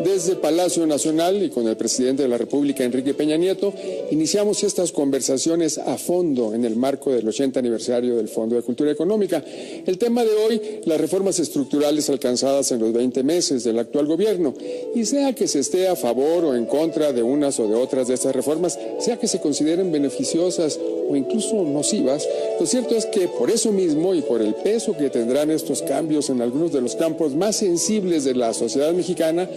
Desde Palacio Nacional y con el presidente de la República, Enrique Peña Nieto, iniciamos estas conversaciones a fondo en el marco del 80 aniversario del Fondo de Cultura Económica. El tema de hoy, las reformas estructurales alcanzadas en los 20 meses del actual gobierno. Y sea que se esté a favor o en contra de unas o de otras de estas reformas, sea que se consideren beneficiosas o incluso nocivas, lo cierto es que por eso mismo y por el peso que tendrán estos cambios en algunos de los campos más sensibles de la sociedad mexicana,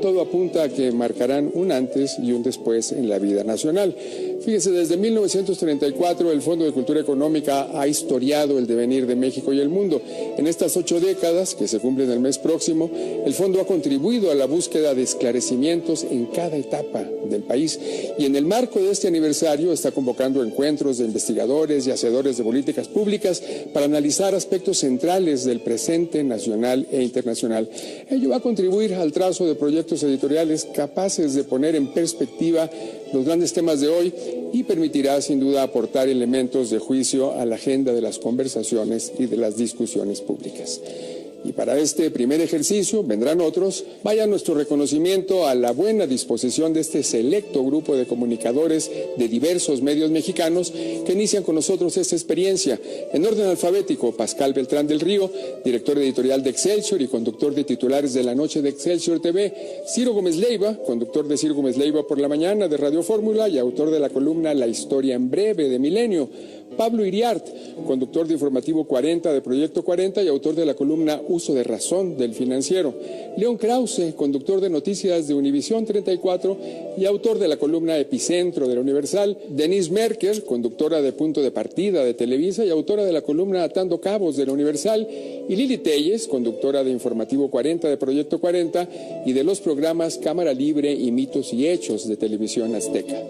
todo apunta a que marcarán un antes y un después en la vida nacional. Fíjese, desde 1934 el Fondo de Cultura Económica ha historiado el devenir de México y el mundo. En estas 8 décadas, que se cumplen el mes próximo, el fondo ha contribuido a la búsqueda de esclarecimientos en cada etapa del país. Y en el marco de este aniversario está convocando encuentros de investigadores y hacedores de políticas públicas para analizar aspectos centrales del presente nacional e internacional. Ello va a contribuir al trazo de proyectos editoriales capaces de poner en perspectiva los grandes temas de hoy y permitirá sin duda aportar elementos de juicio a la agenda de las conversaciones y de las discusiones públicas. Y para este primer ejercicio vendrán otros. Vaya nuestro reconocimiento a la buena disposición de este selecto grupo de comunicadores de diversos medios mexicanos que inician con nosotros esta experiencia. En orden alfabético, Pascal Beltrán del Río, director editorial de Excelsior y conductor de titulares de la noche de Excelsior TV. Ciro Gómez Leiva, conductor de Ciro Gómez Leiva por la mañana de Radio Fórmula y autor de la columna La Historia en Breve de Milenio. Pablo Iriart, conductor de Informativo 40 de Proyecto 40 y autor de la columna Uso de Razón del Financiero. León Krause, conductor de Noticias de Univisión 34 y autor de la columna Epicentro de la Universal. Denise Merker, conductora de Punto de Partida de Televisa y autora de la columna Atando Cabos de la Universal. Y Lili Telles, conductora de Informativo 40 de Proyecto 40 y de los programas Cámara Libre y Mitos y Hechos de Televisión Azteca.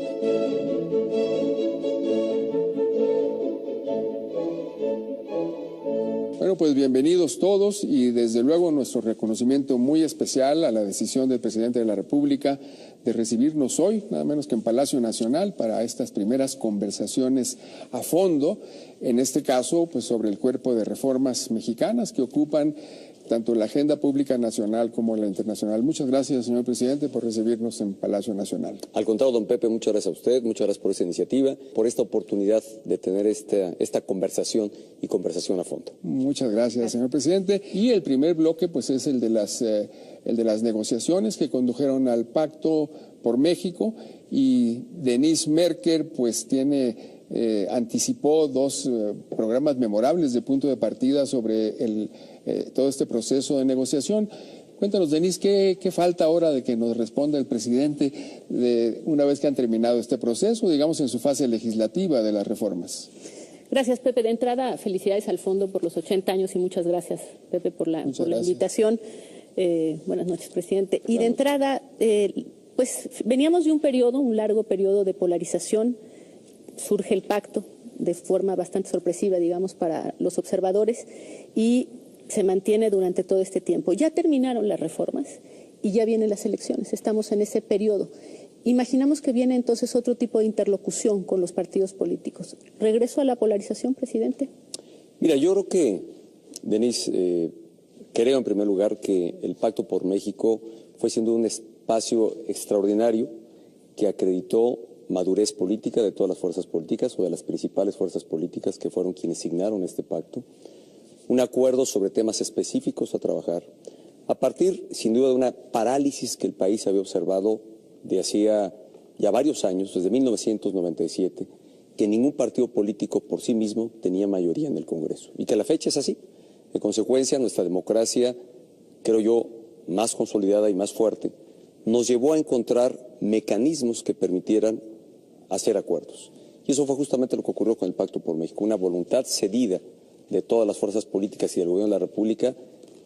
Bueno, pues bienvenidos todos y desde luego nuestro reconocimiento muy especial a la decisión del presidente de la República de recibirnos hoy, nada menos que en Palacio Nacional, para estas primeras conversaciones a fondo, en este caso, pues sobre el cuerpo de reformas mexicanas que ocupan tanto la agenda pública nacional como la internacional. Muchas gracias, señor presidente, por recibirnos en Palacio Nacional. Al contrario, don Pepe, muchas gracias a usted, muchas gracias por esta iniciativa, por esta oportunidad de tener esta conversación y conversación a fondo. Muchas gracias, señor presidente. Y el primer bloque, pues, es el de las negociaciones que condujeron al Pacto por México, y Denise Merker, pues, anticipó 2 programas memorables de punto de partida sobre todo este proceso de negociación. Cuéntanos, Denise, ¿qué falta ahora de que nos responda el presidente una vez que han terminado este proceso, digamos, en su fase legislativa de las reformas? Gracias, Pepe. De entrada, felicidades al Fondo por los 80 años y muchas gracias, Pepe, por la invitación. Buenas noches, presidente. Y de entrada, pues veníamos de un largo periodo de polarización. Surge el pacto de forma bastante sorpresiva, digamos, para los observadores, y se mantiene durante todo este tiempo. Ya terminaron las reformas y ya vienen las elecciones. Estamos en ese periodo. Imaginamos que viene entonces otro tipo de interlocución con los partidos políticos. ¿Regreso a la polarización, presidente? Mira, yo creo que, Denise, creo en primer lugar que el Pacto por México fue siendo un espacio extraordinario que acreditó madurez política de todas las fuerzas políticas o de las principales fuerzas políticas que fueron quienes signaron este pacto, un acuerdo sobre temas específicos a trabajar, a partir, sin duda, de una parálisis que el país había observado de hacía ya varios años, desde 1997, que ningún partido político por sí mismo tenía mayoría en el Congreso, y que a la fecha es así. En consecuencia, nuestra democracia, creo yo, más consolidada y más fuerte, nos llevó a encontrar mecanismos que permitieran hacer acuerdos. Y eso fue justamente lo que ocurrió con el Pacto por México, una voluntad cedida de todas las fuerzas políticas y del Gobierno de la República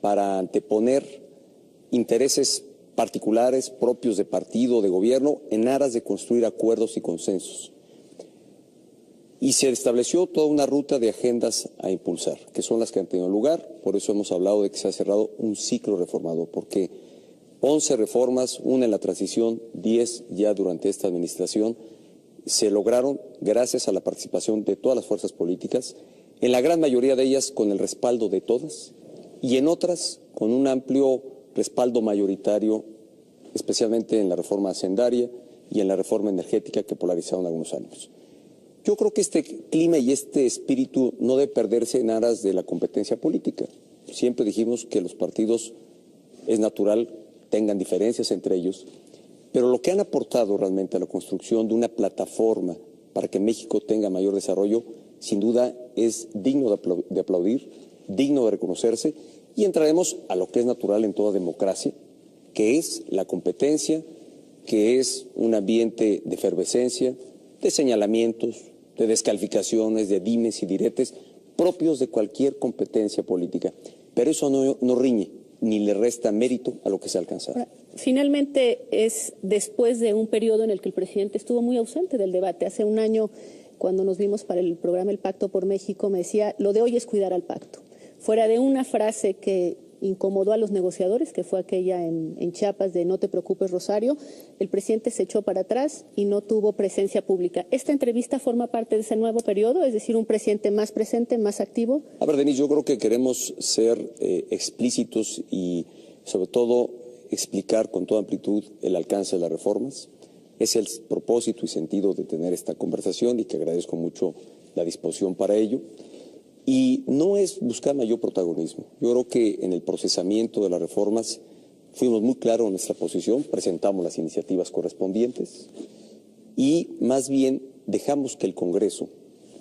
para anteponer intereses particulares propios de partido, de gobierno, en aras de construir acuerdos y consensos. Y se estableció toda una ruta de agendas a impulsar, que son las que han tenido lugar. Por eso hemos hablado de que se ha cerrado un ciclo reformador, porque 11 reformas, una en la transición, 10 ya durante esta administración, se lograron gracias a la participación de todas las fuerzas políticas, en la gran mayoría de ellas con el respaldo de todas, y en otras con un amplio respaldo mayoritario especialmente en la reforma hacendaria y en la reforma energética que polarizaron algunos años. Yo creo que este clima y este espíritu no debe perderse en aras de la competencia política. Siempre dijimos que los partidos es natural tengan diferencias entre ellos, pero lo que han aportado realmente a la construcción de una plataforma para que México tenga mayor desarrollo, sin duda es digno de aplaudir, digno de reconocerse, y entraremos a lo que es natural en toda democracia, que es la competencia, que es un ambiente de efervescencia, de señalamientos, de descalificaciones, de dimes y diretes, propios de cualquier competencia política. Pero eso no riñe, ni le resta mérito a lo que se ha alcanzado. Finalmente es después de un periodo en el que el presidente estuvo muy ausente del debate. Hace un año, cuando nos vimos para el programa El Pacto por México, me decía, lo de hoy es cuidar al pacto. Fuera de una frase que incomodó a los negociadores, que fue aquella en Chiapas de no te preocupes, Rosario, el presidente se echó para atrás y no tuvo presencia pública. ¿Esta entrevista forma parte de ese nuevo periodo? Es decir, un presidente más presente, más activo. A ver, Denise, yo creo que queremos ser explícitos y sobre todo explicar con toda amplitud el alcance de las reformas. Ese es el propósito y sentido de tener esta conversación y que agradezco mucho la disposición para ello. Y no es buscar mayor protagonismo. Yo creo que en el procesamiento de las reformas fuimos muy claros en nuestra posición, presentamos las iniciativas correspondientes y más bien dejamos que el Congreso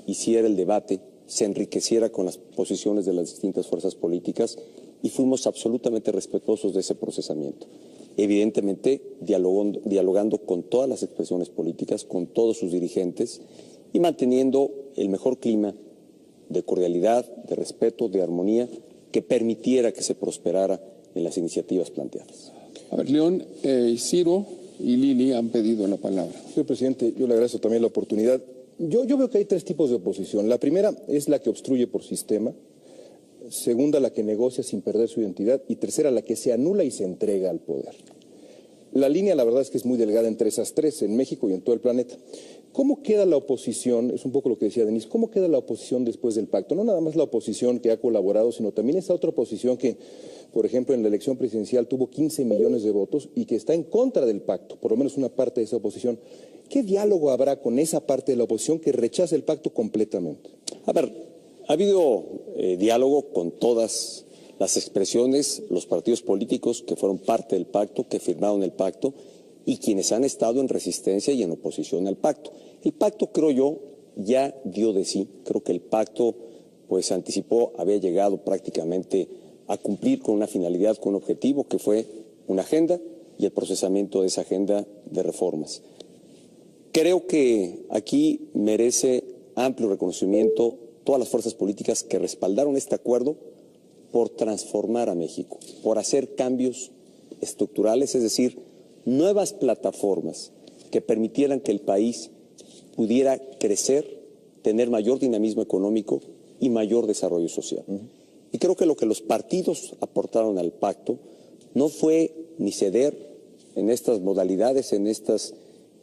hiciera el debate, se enriqueciera con las posiciones de las distintas fuerzas políticas y fuimos absolutamente respetuosos de ese procesamiento. Evidentemente dialogando con todas las expresiones políticas, con todos sus dirigentes y manteniendo el mejor clima de cordialidad, de respeto, de armonía, que permitiera que se prosperara en las iniciativas planteadas. A ver, León, Ciro y Lili han pedido la palabra. Señor presidente, yo le agradezco también la oportunidad. Yo veo que hay tres tipos de oposición. La primera es la que obstruye por sistema, segunda la que negocia sin perder su identidad y tercera la que se anula y se entrega al poder. La línea, la verdad es que es muy delgada entre esas tres, en México y en todo el planeta. ¿Cómo queda la oposición? Es un poco lo que decía Denise. ¿Cómo queda la oposición después del pacto? No nada más la oposición que ha colaborado, sino también esa otra oposición que, por ejemplo, en la elección presidencial tuvo 15 millones de votos y que está en contra del pacto, por lo menos una parte de esa oposición. ¿Qué diálogo habrá con esa parte de la oposición que rechaza el pacto completamente? A ver, ha habido diálogo con todas las expresiones, los partidos políticos que fueron parte del pacto, que firmaron el pacto, y quienes han estado en resistencia y en oposición al pacto. El pacto, creo yo, ya dio de sí. Creo que el pacto, pues, se anticipó, había llegado prácticamente a cumplir con una finalidad, con un objetivo, que fue una agenda y el procesamiento de esa agenda de reformas. Creo que aquí merece amplio reconocimiento todas las fuerzas políticas que respaldaron este acuerdo por transformar a México, por hacer cambios estructurales, es decir, nuevas plataformas que permitieran que el país pudiera crecer, tener mayor dinamismo económico y mayor desarrollo social. Y creo que lo que los partidos aportaron al pacto no fue ni ceder en estas modalidades, en estas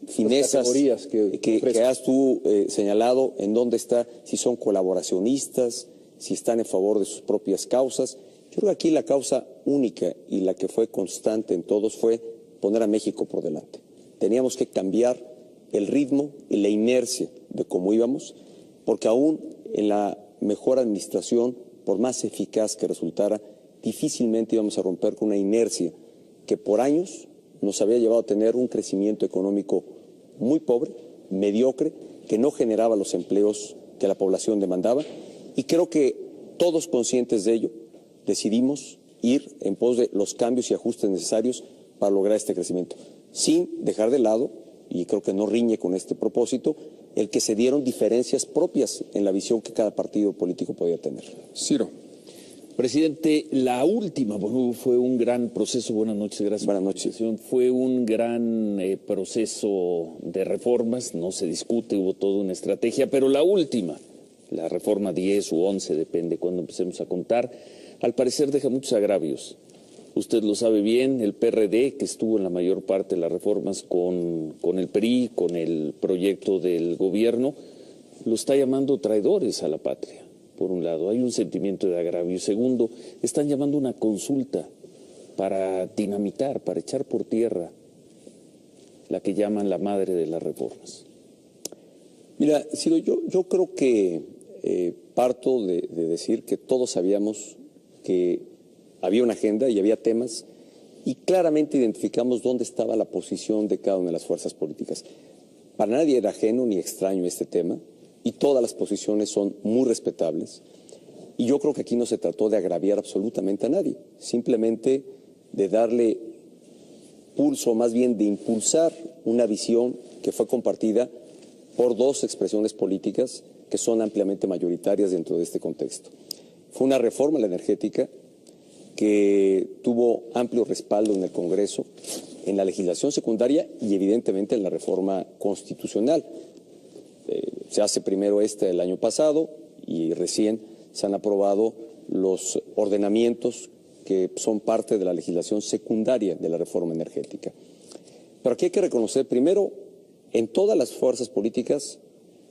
finezas que has tú señalado, en dónde está, si son colaboracionistas, si están en favor de sus propias causas. Yo creo que aquí la causa única y la que fue constante en todos fue poner a México por delante. Teníamos que cambiar el ritmo y la inercia de cómo íbamos, porque aún en la mejor administración, por más eficaz que resultara, difícilmente íbamos a romper con una inercia que por años nos había llevado a tener un crecimiento económico muy pobre, mediocre, que no generaba los empleos que la población demandaba. Y creo que todos conscientes de ello decidimos ir en pos de los cambios y ajustes necesarios para lograr este crecimiento, sin dejar de lado, y creo que no riñe con este propósito, el que se dieron diferencias propias en la visión que cada partido político podía tener. Ciro. Presidente, la última fue un gran proceso. Buenas noches, gracias. Buenas noches. Fue un gran proceso de reformas, no se discute, hubo toda una estrategia, pero la última, la reforma 10 u 11, depende cuando empecemos a contar, al parecer deja muchos agravios. Usted lo sabe bien, el PRD, que estuvo en la mayor parte de las reformas con el PRI, con el proyecto del gobierno, lo está llamando traidores a la patria. Por un lado, hay un sentimiento de agravio. Segundo, están llamando una consulta para dinamitar, para echar por tierra la que llaman la madre de las reformas? Mira, Ciro, yo creo que parto de decir que todos sabíamos que había una agenda y había temas y claramente identificamos dónde estaba la posición de cada una de las fuerzas políticas. Para nadie era ajeno ni extraño este tema y todas las posiciones son muy respetables. Y yo creo que aquí no se trató de agraviar absolutamente a nadie, simplemente de darle pulso, más bien de impulsar una visión que fue compartida por dos expresiones políticas que son ampliamente mayoritarias dentro de este contexto. Fue una reforma a la energética que tuvo amplio respaldo en el Congreso, en la legislación secundaria y evidentemente en la reforma constitucional. Se hace primero el año pasado y recién se han aprobado los ordenamientos que son parte de la legislación secundaria de la reforma energética. Pero aquí hay que reconocer, primero, en todas las fuerzas políticas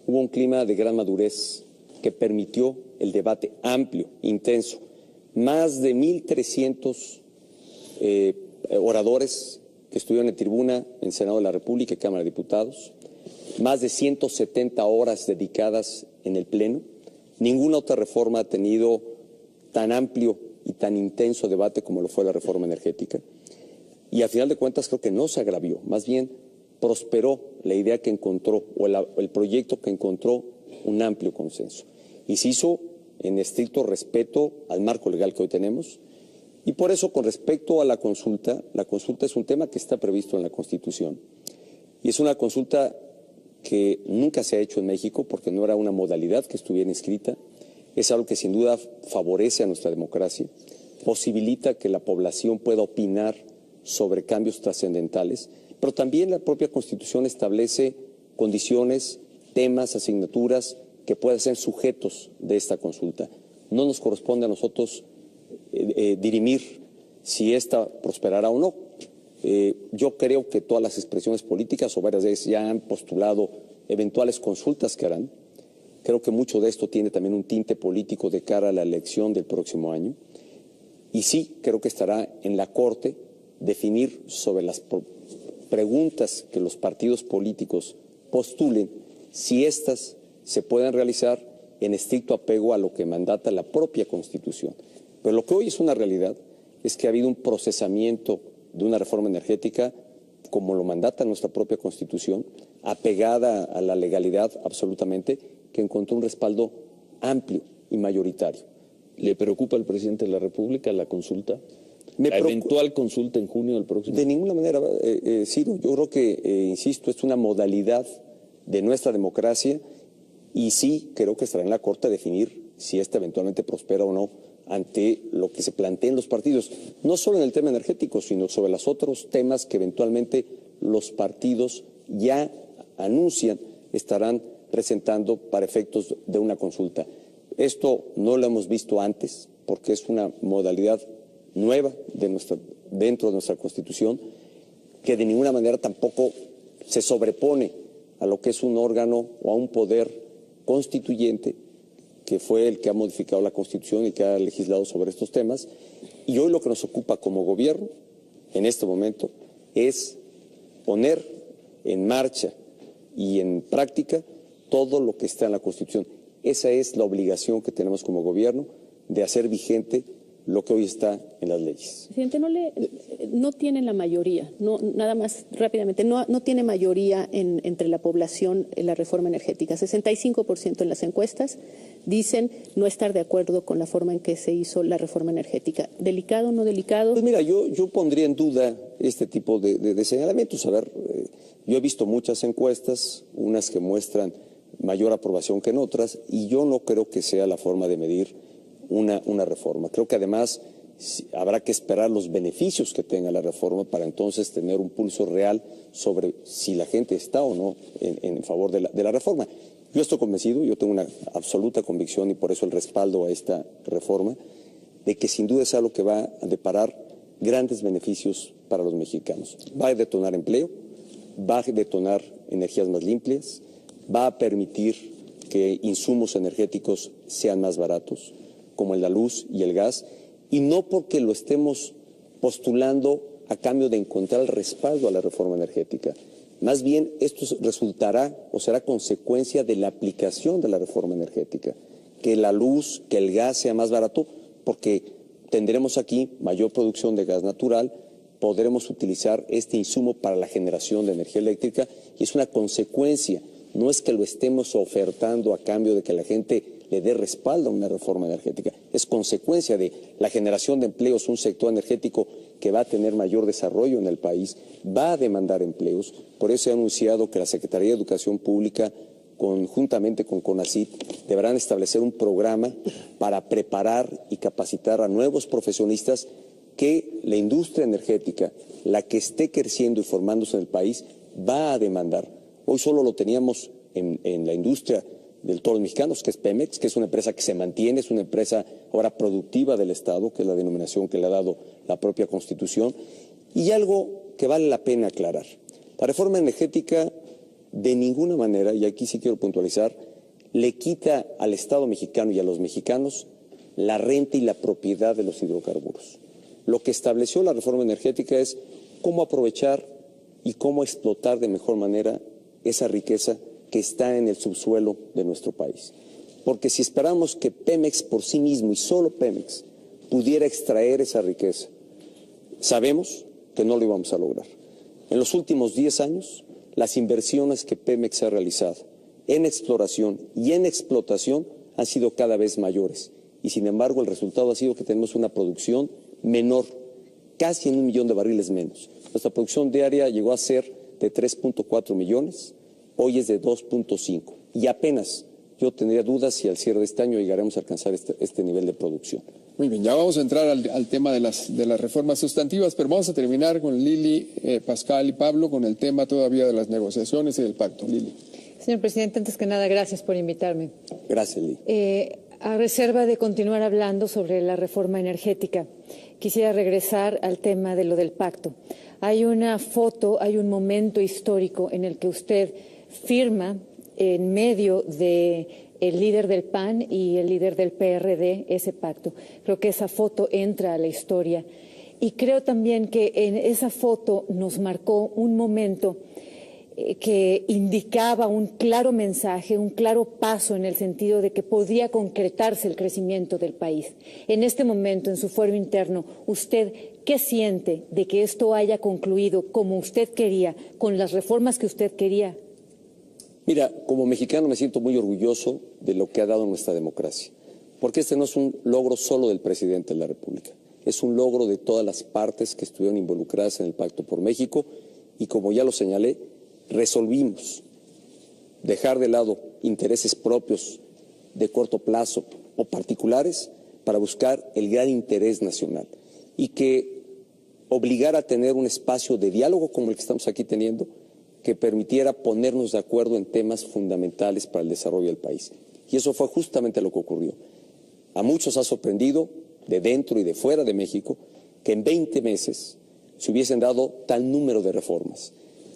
hubo un clima de gran madurez que permitió el debate amplio, intenso. Más de 1.300 oradores que estuvieron en tribuna en Senado de la República y Cámara de Diputados, más de 170 horas dedicadas en el Pleno. Ninguna otra reforma ha tenido tan amplio y tan intenso debate como lo fue la reforma energética. Y al final de cuentas creo que no se agravió, más bien prosperó la idea que encontró o el proyecto que encontró un amplio consenso. Y se hizo en estricto respeto al marco legal que hoy tenemos. Y por eso, con respecto a la consulta es un tema que está previsto en la Constitución. Y es una consulta que nunca se ha hecho en México porque no era una modalidad que estuviera inscrita. Es algo que sin duda favorece a nuestra democracia, posibilita que la población pueda opinar sobre cambios trascendentales, pero también la propia Constitución establece condiciones, temas, asignaturas que puedan ser sujetos de esta consulta. No nos corresponde a nosotros dirimir si esta prosperará o no. Yo creo que todas las expresiones políticas o varias veces ya han postulado eventuales consultas que harán. Creo que mucho de esto tiene también un tinte político de cara a la elección del próximo año. Y sí, creo que estará en la Corte definir sobre las preguntas que los partidos políticos postulen, si éstas se pueden realizar en estricto apego a lo que mandata la propia Constitución. Pero lo que hoy es una realidad es que ha habido un procesamiento de una reforma energética como lo mandata nuestra propia Constitución, apegada a la legalidad absolutamente, que encontró un respaldo amplio y mayoritario. ¿Le preocupa al presidente de la República la consulta? ¿La eventual consulta en junio del próximo año? De ninguna manera, Ciro. Yo creo que, insisto, es una modalidad de nuestra democracia y sí creo que estará en la Corte definir si esta eventualmente prospera o no ante lo que se planteen los partidos, no solo en el tema energético, sino sobre los otros temas que eventualmente los partidos ya anuncian estarán presentando para efectos de una consulta. Esto no lo hemos visto antes porque es una modalidad nueva dentro de nuestra Constitución que de ninguna manera tampoco se sobrepone a lo que es un órgano o a un poder constituyente que fue el que ha modificado la Constitución y que ha legislado sobre estos temas. Y hoy lo que nos ocupa como gobierno, en este momento, es poner en marcha y en práctica todo lo que está en la Constitución. Esa es la obligación que tenemos como gobierno de hacer vigente lo que hoy está en las leyes. Presidente, no tienen la mayoría, nada más rápidamente, no tiene mayoría entre la población en la reforma energética. 65% en las encuestas dicen no estar de acuerdo con la forma en que se hizo la reforma energética. ¿Delicado o no delicado? Pues mira, yo pondría en duda este tipo de señalamientos. A ver, yo he visto muchas encuestas, unas que muestran mayor aprobación que en otras, y yo no creo que sea la forma de medir una reforma. Creo que además habrá que esperar los beneficios que tenga la reforma para entonces tener un pulso real sobre si la gente está o no en favor de la reforma. Yo estoy convencido, yo tengo una absoluta convicción y por eso el respaldo a esta reforma, de que sin duda es algo que va a deparar grandes beneficios para los mexicanos. Va a detonar empleo, va a detonar energías más limpias, va a permitir que insumos energéticos sean más baratos, como la luz y el gas, y no porque lo estemos postulando a cambio de encontrar el respaldo a la reforma energética, Más bien, esto resultará o será consecuencia de la aplicación de la reforma energética. Que la luz, que el gas sea más barato, porque tendremos aquí mayor producción de gas natural, podremos utilizar este insumo para la generación de energía eléctrica y es una consecuencia. No es que lo estemos ofertando a cambio de que la gente le dé respaldo a una reforma energética. Es consecuencia de la generación de empleos, un sector energético que va a tener mayor desarrollo en el país, va a demandar empleos. Por eso he anunciado que la Secretaría de Educación Pública, conjuntamente con CONACYT, deberán establecer un programa para preparar y capacitar a nuevos profesionistas que la industria energética, la que esté creciendo y formándose en el país, va a demandar. Hoy solo lo teníamos en la industria del toros mexicanos, que es Pemex, que es una empresa que se mantiene, es una empresa ahora productiva del Estado, que es la denominación que le ha dado la propia Constitución. Y algo que vale la pena aclarar. La reforma energética de ninguna manera, y aquí sí quiero puntualizar, le quita al Estado mexicano y a los mexicanos la renta y la propiedad de los hidrocarburos. Lo que estableció la reforma energética es cómo aprovechar y cómo explotar de mejor manera esa riqueza que está en el subsuelo de nuestro país. Porque si esperamos que Pemex por sí mismo y solo Pemex pudiera extraer esa riqueza, sabemos que no lo íbamos a lograr. En los últimos 10 años, las inversiones que Pemex ha realizado en exploración y en explotación han sido cada vez mayores. Y sin embargo, el resultado ha sido que tenemos una producción menor, casi en 1 millón de barriles menos. Nuestra producción diaria llegó a ser de 3.4 millones, hoy es de 2.5. Y apenas yo tendría dudas si al cierre de este año llegaremos a alcanzar este nivel de producción. Muy bien, ya vamos a entrar al tema de las reformas sustantivas, pero vamos a terminar con Lili, Pascal y Pablo con el tema todavía de las negociaciones y del pacto. Lili. Señor presidente, antes que nada, gracias por invitarme. Gracias, Lili. A reserva de continuar hablando sobre la reforma energética, quisiera regresar al tema de lo del pacto. Hay una foto, hay un momento histórico en el que usted firma en medio de el líder del PAN y el líder del PRD ese pacto. Creo que esa foto entra a la historia y creo también que en esa foto nos marcó un momento que indicaba un claro mensaje, un claro paso en el sentido de que podía concretarse el crecimiento del país. En este momento, en su fuero interno, ¿usted qué siente de que esto haya concluido como usted quería, con las reformas que usted quería? Mira, como mexicano me siento muy orgulloso de lo que ha dado nuestra democracia, porque este no es un logro solo del presidente de la República, es un logro de todas las partes que estuvieron involucradas en el Pacto por México y, como ya lo señalé, resolvimos dejar de lado intereses propios de corto plazo o particulares para buscar el gran interés nacional y que obligara a tener un espacio de diálogo como el que estamos aquí teniendo, que permitiera ponernos de acuerdo en temas fundamentales para el desarrollo del país. Y eso fue justamente lo que ocurrió. A muchos ha sorprendido, de dentro y de fuera de México, que en 20 meses se hubiesen dado tal número de reformas,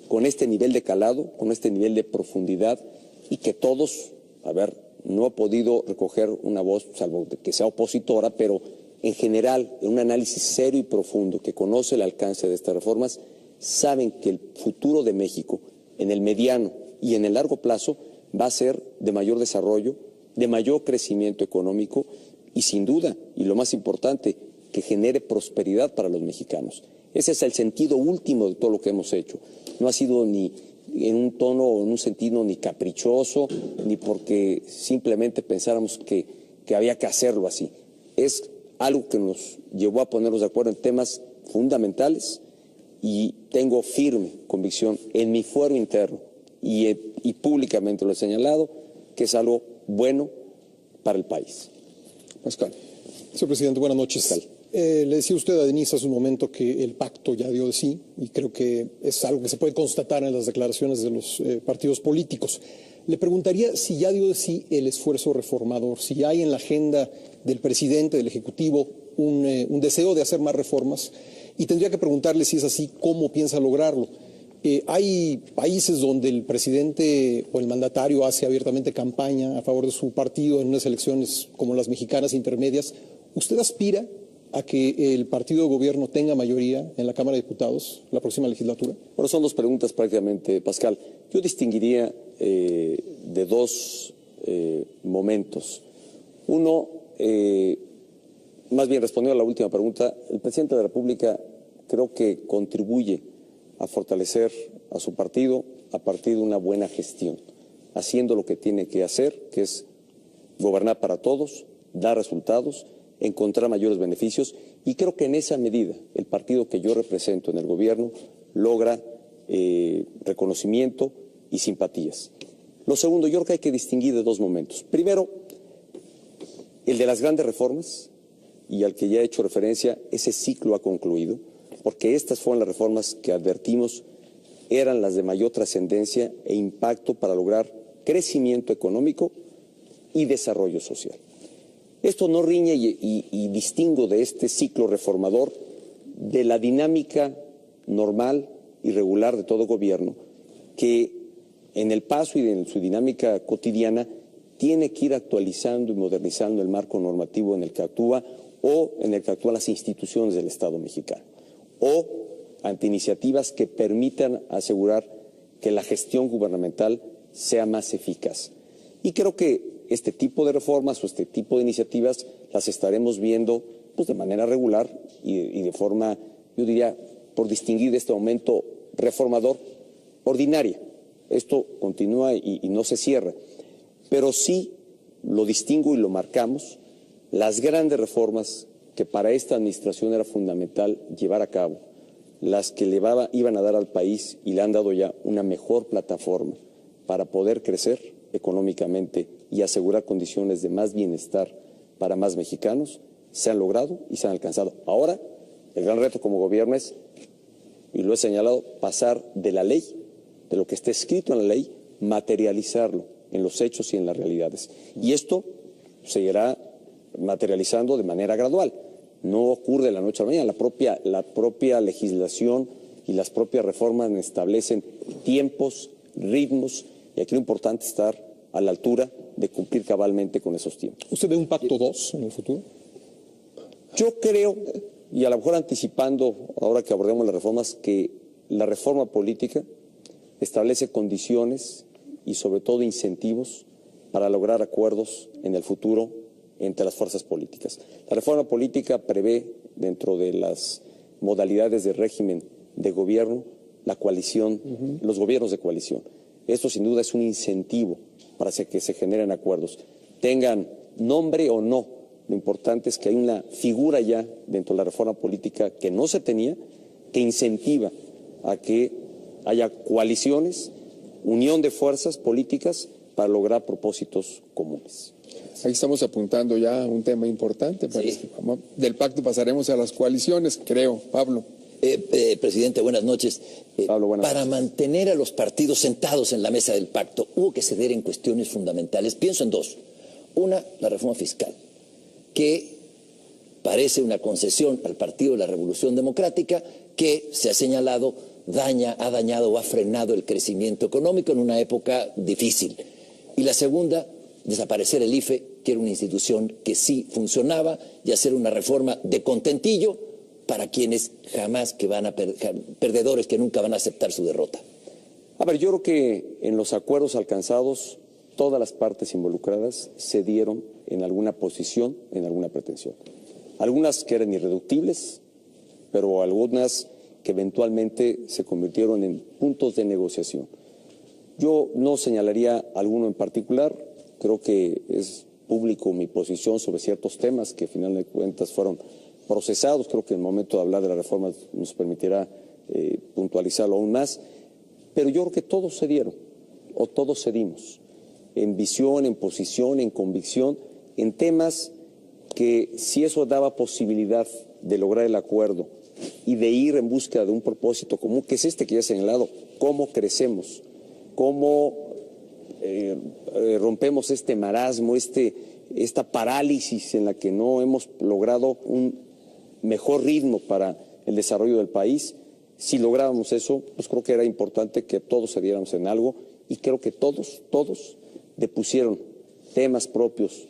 con este nivel de calado, con este nivel de profundidad, y que todos, no he podido recoger una voz, salvo que sea opositora, pero en general, en un análisis serio y profundo que conoce el alcance de estas reformas, saben que el futuro de México, en el mediano y en el largo plazo, va a ser de mayor desarrollo, de mayor crecimiento económico y, sin duda, y lo más importante, que genere prosperidad para los mexicanos. Ese es el sentido último de todo lo que hemos hecho. No ha sido ni en un tono o en un sentido ni caprichoso, ni porque simplemente pensáramos que había que hacerlo así. Es algo que nos llevó a ponernos de acuerdo en temas fundamentales y tengo firme convicción en mi fuero interno y públicamente lo he señalado, que es algo bueno para el país. Pascal. Señor presidente, buenas noches. Pascal. Le decía usted a Denise hace un momento que el pacto ya dio de sí, y creo que es algo que se puede constatar en las declaraciones de los partidos políticos. Le preguntaría si ya dio de sí el esfuerzo reformador, si hay en la agenda del presidente, del Ejecutivo, un deseo de hacer más reformas, y tendría que preguntarle, si es así, cómo piensa lograrlo. Hay países donde el presidente o el mandatario hace abiertamente campaña a favor de su partido en unas elecciones como las mexicanas intermedias. ¿Usted aspira a que el partido de gobierno tenga mayoría en la Cámara de Diputados la próxima legislatura? Bueno, son dos preguntas prácticamente, Pascal. Yo distinguiría de dos momentos. Uno, más bien respondiendo a la última pregunta, el presidente de la República creo que contribuye a fortalecer a su partido a partir de una buena gestión, haciendo lo que tiene que hacer, que es gobernar para todos, dar resultados, encontrar mayores beneficios, y creo que en esa medida el partido que yo represento en el gobierno logra reconocimiento y simpatías. Lo segundo, yo creo que hay que distinguir de dos momentos. Primero, el de las grandes reformas, y al que ya he hecho referencia, ese ciclo ha concluido, porque estas fueron las reformas que advertimos eran las de mayor trascendencia e impacto para lograr crecimiento económico y desarrollo social. Esto no riñe y distingo de este ciclo reformador de la dinámica normal y regular de todo gobierno, que en el paso y en su dinámica cotidiana tiene que ir actualizando y modernizando el marco normativo en el que actúa o en el que actúan las instituciones del Estado mexicano, o ante iniciativas que permitan asegurar que la gestión gubernamental sea más eficaz. Y creo que este tipo de reformas o este tipo de iniciativas las estaremos viendo pues, de manera regular y de forma, yo diría, por distinguir de este momento reformador, ordinaria. Esto continúa y no se cierra, pero sí lo distingo y lo marcamos, las grandes reformas que para esta administración era fundamental llevar a cabo, las que iban a dar al país y le han dado ya una mejor plataforma para poder crecer económicamente y asegurar condiciones de más bienestar para más mexicanos, se han logrado y se han alcanzado. Ahora, el gran reto como gobierno es, y lo he señalado, pasar de la ley, de lo que está escrito en la ley, materializarlo en los hechos y en las realidades. Y esto se irá materializando de manera gradual. No ocurre de la noche a la mañana. La propia legislación y las propias reformas establecen tiempos, ritmos, y aquí lo importante es estar a la altura de cumplir cabalmente con esos tiempos. ¿Usted ve un pacto 2 en el futuro? Yo creo, y a lo mejor anticipando, ahora que abordemos las reformas, que la reforma política establece condiciones y sobre todo incentivos para lograr acuerdos en el futuro entre las fuerzas políticas. La reforma política prevé, dentro de las modalidades de régimen de gobierno, la coalición, los gobiernos de coalición. Esto sin duda es un incentivo para que se generen acuerdos, tengan nombre o no. Lo importante es que hay una figura ya dentro de la reforma política que no se tenía, que incentiva a que haya coaliciones, unión de fuerzas políticas para lograr propósitos comunes. Ahí estamos apuntando ya a un tema importante. Sí. Del pacto pasaremos a las coaliciones, creo. Pablo. Presidente, buenas noches. Pablo, buenas Para noches. mantener a los partidos sentados en la mesa del pacto, hubo que ceder en cuestiones fundamentales. Pienso en dos. Una, la reforma fiscal, que parece una concesión al Partido de la Revolución Democrática, que se ha señalado ha dañado o ha frenado el crecimiento económico en una época difícil. Y la segunda, desaparecer el IFE, que era una institución que sí funcionaba, y hacer una reforma de contentillo para quienes jamás que van a perdedores que nunca van a aceptar su derrota. A ver, yo creo que en los acuerdos alcanzados todas las partes involucradas cedieron en alguna posición, en alguna pretensión. Algunas que eran irreductibles, pero algunas que eventualmente se convirtieron en puntos de negociación. Yo no señalaría alguno en particular, creo que es público mi posición sobre ciertos temas que, al final de cuentas, fueron procesados. Creo que el momento de hablar de la reforma nos permitirá puntualizarlo aún más, pero yo creo que todos cedieron, o todos cedimos, en visión, en posición, en convicción, en temas que, si eso daba posibilidad de lograr el acuerdo y de ir en búsqueda de un propósito común, que es este que ya he señalado, cómo crecemos, cómo rompemos este marasmo, esta parálisis en la que no hemos logrado un mejor ritmo para el desarrollo del país. Si lográbamos eso, pues creo que era importante que todos cediéramos en algo, y creo que todos depusieron temas propios,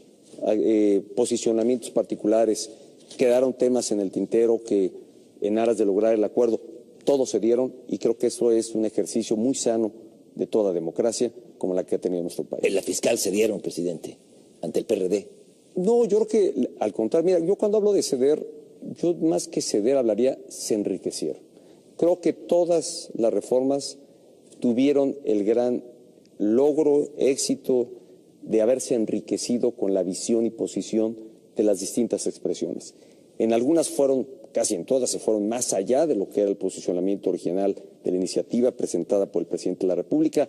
posicionamientos particulares quedaron temas en el tintero que en aras de lograr el acuerdo todos se dieron, y creo que eso es un ejercicio muy sano de toda democracia como la que ha tenido nuestro país. En la fiscal se dieron, presidente, ante el PRD. No, yo creo que al contrario, mira, yo cuando hablo de ceder, yo más que ceder hablaría se enriquecieron. Creo que todas las reformas tuvieron el gran logro, éxito de haberse enriquecido con la visión y posición de las distintas expresiones. En algunas fueron, casi en todas, se fueron más allá de lo que era el posicionamiento original de la iniciativa presentada por el presidente de la República.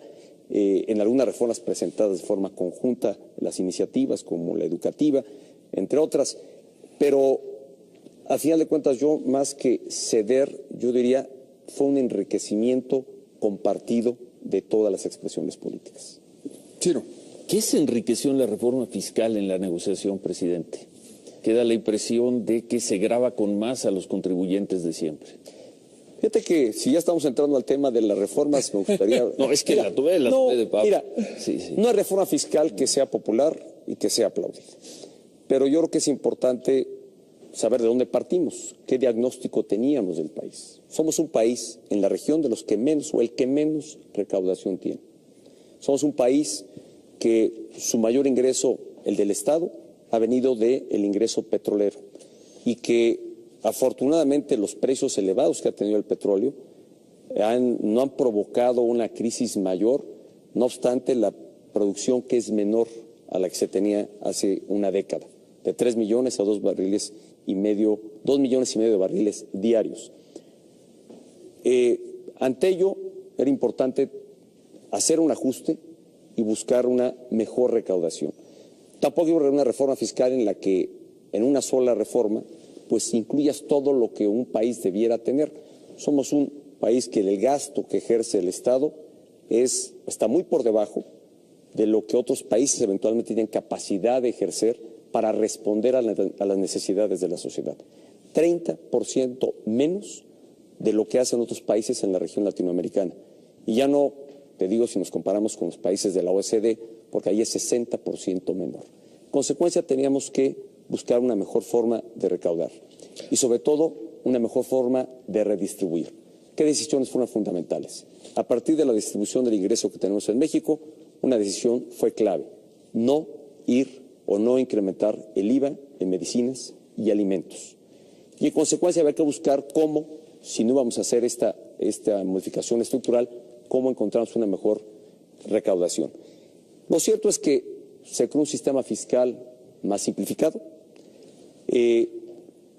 En algunas reformas presentadas de forma conjunta, las iniciativas como la educativa, entre otras, pero a final de cuentas yo más que ceder, yo diría fue un enriquecimiento compartido de todas las expresiones políticas. Ciro. ¿Qué se enriqueció en la reforma fiscal en la negociación, presidente? Queda la impresión de que se grava con más a los contribuyentes de siempre. Fíjate que si ya estamos entrando al tema de las reformas, me gustaría... No, es que la tuve de Pablo. Mira, sí. No hay reforma fiscal que sea popular y que sea aplaudida. Pero yo creo que es importante saber de dónde partimos, qué diagnóstico teníamos del país. Somos un país en la región de los que menos o el que menos recaudación tiene. Somos un país que su mayor ingreso, el del Estado, ha venido del ingreso petrolero y que afortunadamente los precios elevados que ha tenido el petróleo no han provocado una crisis mayor, no obstante la producción que es menor a la que se tenía hace una década, de 3 millones a 2 millones y medio de barriles diarios. Ante ello era importante hacer un ajuste y buscar una mejor recaudación. Tampoco iba a haber una reforma fiscal en la que en una sola reforma pues incluyas todo lo que un país debiera tener. Somos un país que el gasto que ejerce el Estado está muy por debajo de lo que otros países eventualmente tienen capacidad de ejercer para responder a las necesidades de la sociedad. 30% menos de lo que hacen otros países en la región latinoamericana. Y ya no te digo si nos comparamos con los países de la OECD, porque ahí es 60% menor. En consecuencia, teníamos que buscar una mejor forma de recaudar y, sobre todo, una mejor forma de redistribuir. ¿Qué decisiones fueron fundamentales? A partir de la distribución del ingreso que tenemos en México, una decisión fue clave: no ir o no incrementar el IVA en medicinas y alimentos. Y, en consecuencia, había que buscar cómo, si no íbamos a hacer esta modificación estructural, cómo encontramos una mejor recaudación. Lo cierto es que se creó un sistema fiscal más simplificado.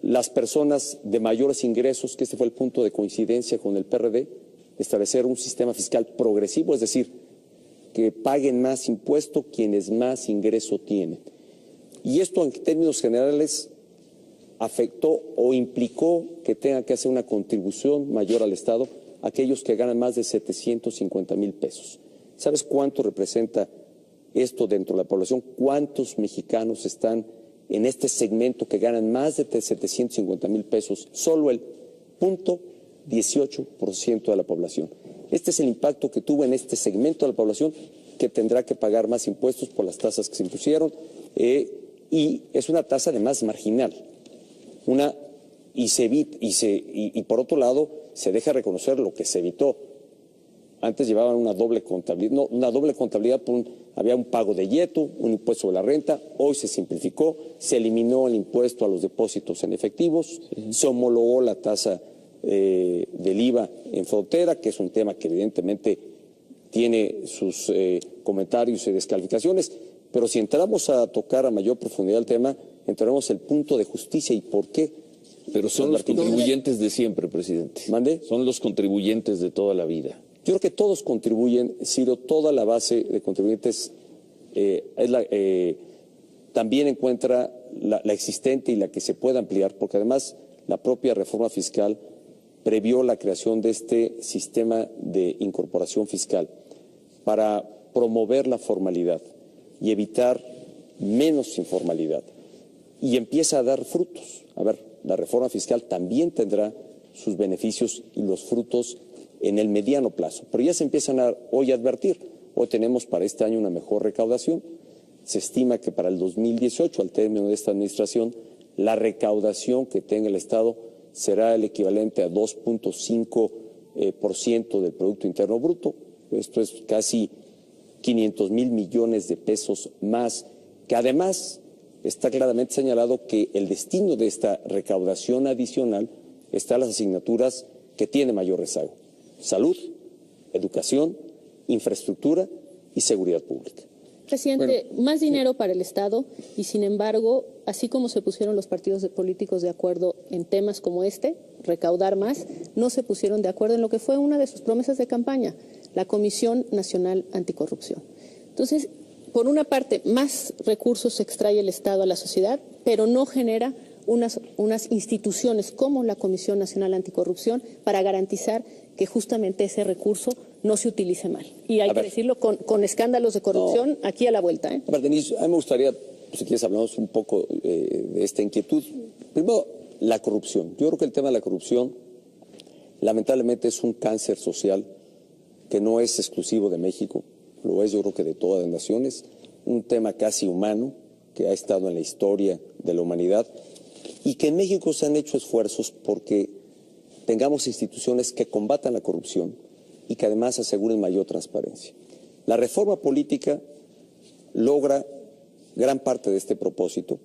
Las personas de mayores ingresos, que este fue el punto de coincidencia con el PRD, establecer un sistema fiscal progresivo, es decir, que paguen más impuesto quienes más ingreso tienen. Y esto, en términos generales, afectó o implicó que tenga que hacer una contribución mayor al Estado aquellos que ganan más de 750,000 pesos. ¿Sabes cuánto representa esto dentro de la población? ¿Cuántos mexicanos están en este segmento que ganan más de 750,000 pesos? Solo el 0.18% de la población. Este es el impacto que tuvo en este segmento de la población, que tendrá que pagar más impuestos por las tasas que se impusieron, y es una tasa además marginal. Y por otro lado, se deja reconocer lo que se evitó. Antes llevaban una doble contabilidad, había un pago de IETU, un impuesto sobre la renta. Hoy se simplificó, se eliminó el impuesto a los depósitos en efectivos, se homologó la tasa del IVA en frontera, que es un tema que evidentemente tiene sus comentarios y descalificaciones, pero si entramos a tocar a mayor profundidad el tema, entraremos el punto de justicia y por qué. Pero son los contribuyentes de siempre, presidente. ¿Mande? Son los contribuyentes de toda la vida. Yo creo que todos contribuyen, Ciro, toda la base de contribuyentes también encuentra la existente y la que se puede ampliar, porque además la propia reforma fiscal previó la creación de este sistema de incorporación fiscal para promover la formalidad y evitar menos informalidad. Y empieza a dar frutos. A ver, la reforma fiscal también tendrá sus beneficios y los frutos en el mediano plazo. Pero ya se empiezan hoy a advertir. Hoy tenemos para este año una mejor recaudación. Se estima que para el 2018, al término de esta administración, la recaudación que tenga el Estado será el equivalente a 2.5% del Producto Interno Bruto. Esto es casi 500,000 millones de pesos más, que además está claramente señalado que el destino de esta recaudación adicional está en las asignaturas que tiene mayor rezago: salud, educación, infraestructura y seguridad pública. Presidente, más dinero para el Estado y, sin embargo, así como se pusieron los partidos políticos de acuerdo en temas como este, recaudar más, no se pusieron de acuerdo en lo que fue una de sus promesas de campaña, la Comisión Nacional Anticorrupción. Entonces, por una parte, más recursos extrae el Estado a la sociedad, pero no genera unas instituciones como la Comisión Nacional Anticorrupción para garantizar que justamente ese recurso no se utilice mal. Y hay que decirlo con escándalos de corrupción aquí a la vuelta. A ver, Denise, a mí me gustaría, si quieres, hablamos un poco de esta inquietud. Primero, la corrupción. Yo creo que el tema de la corrupción, lamentablemente, es un cáncer social que no es exclusivo de México, lo es yo creo que de todas las naciones, un tema casi humano que ha estado en la historia de la humanidad y que en México se han hecho esfuerzos porque tengamos instituciones que combatan la corrupción y que además aseguren mayor transparencia. La reforma política logra gran parte de este propósito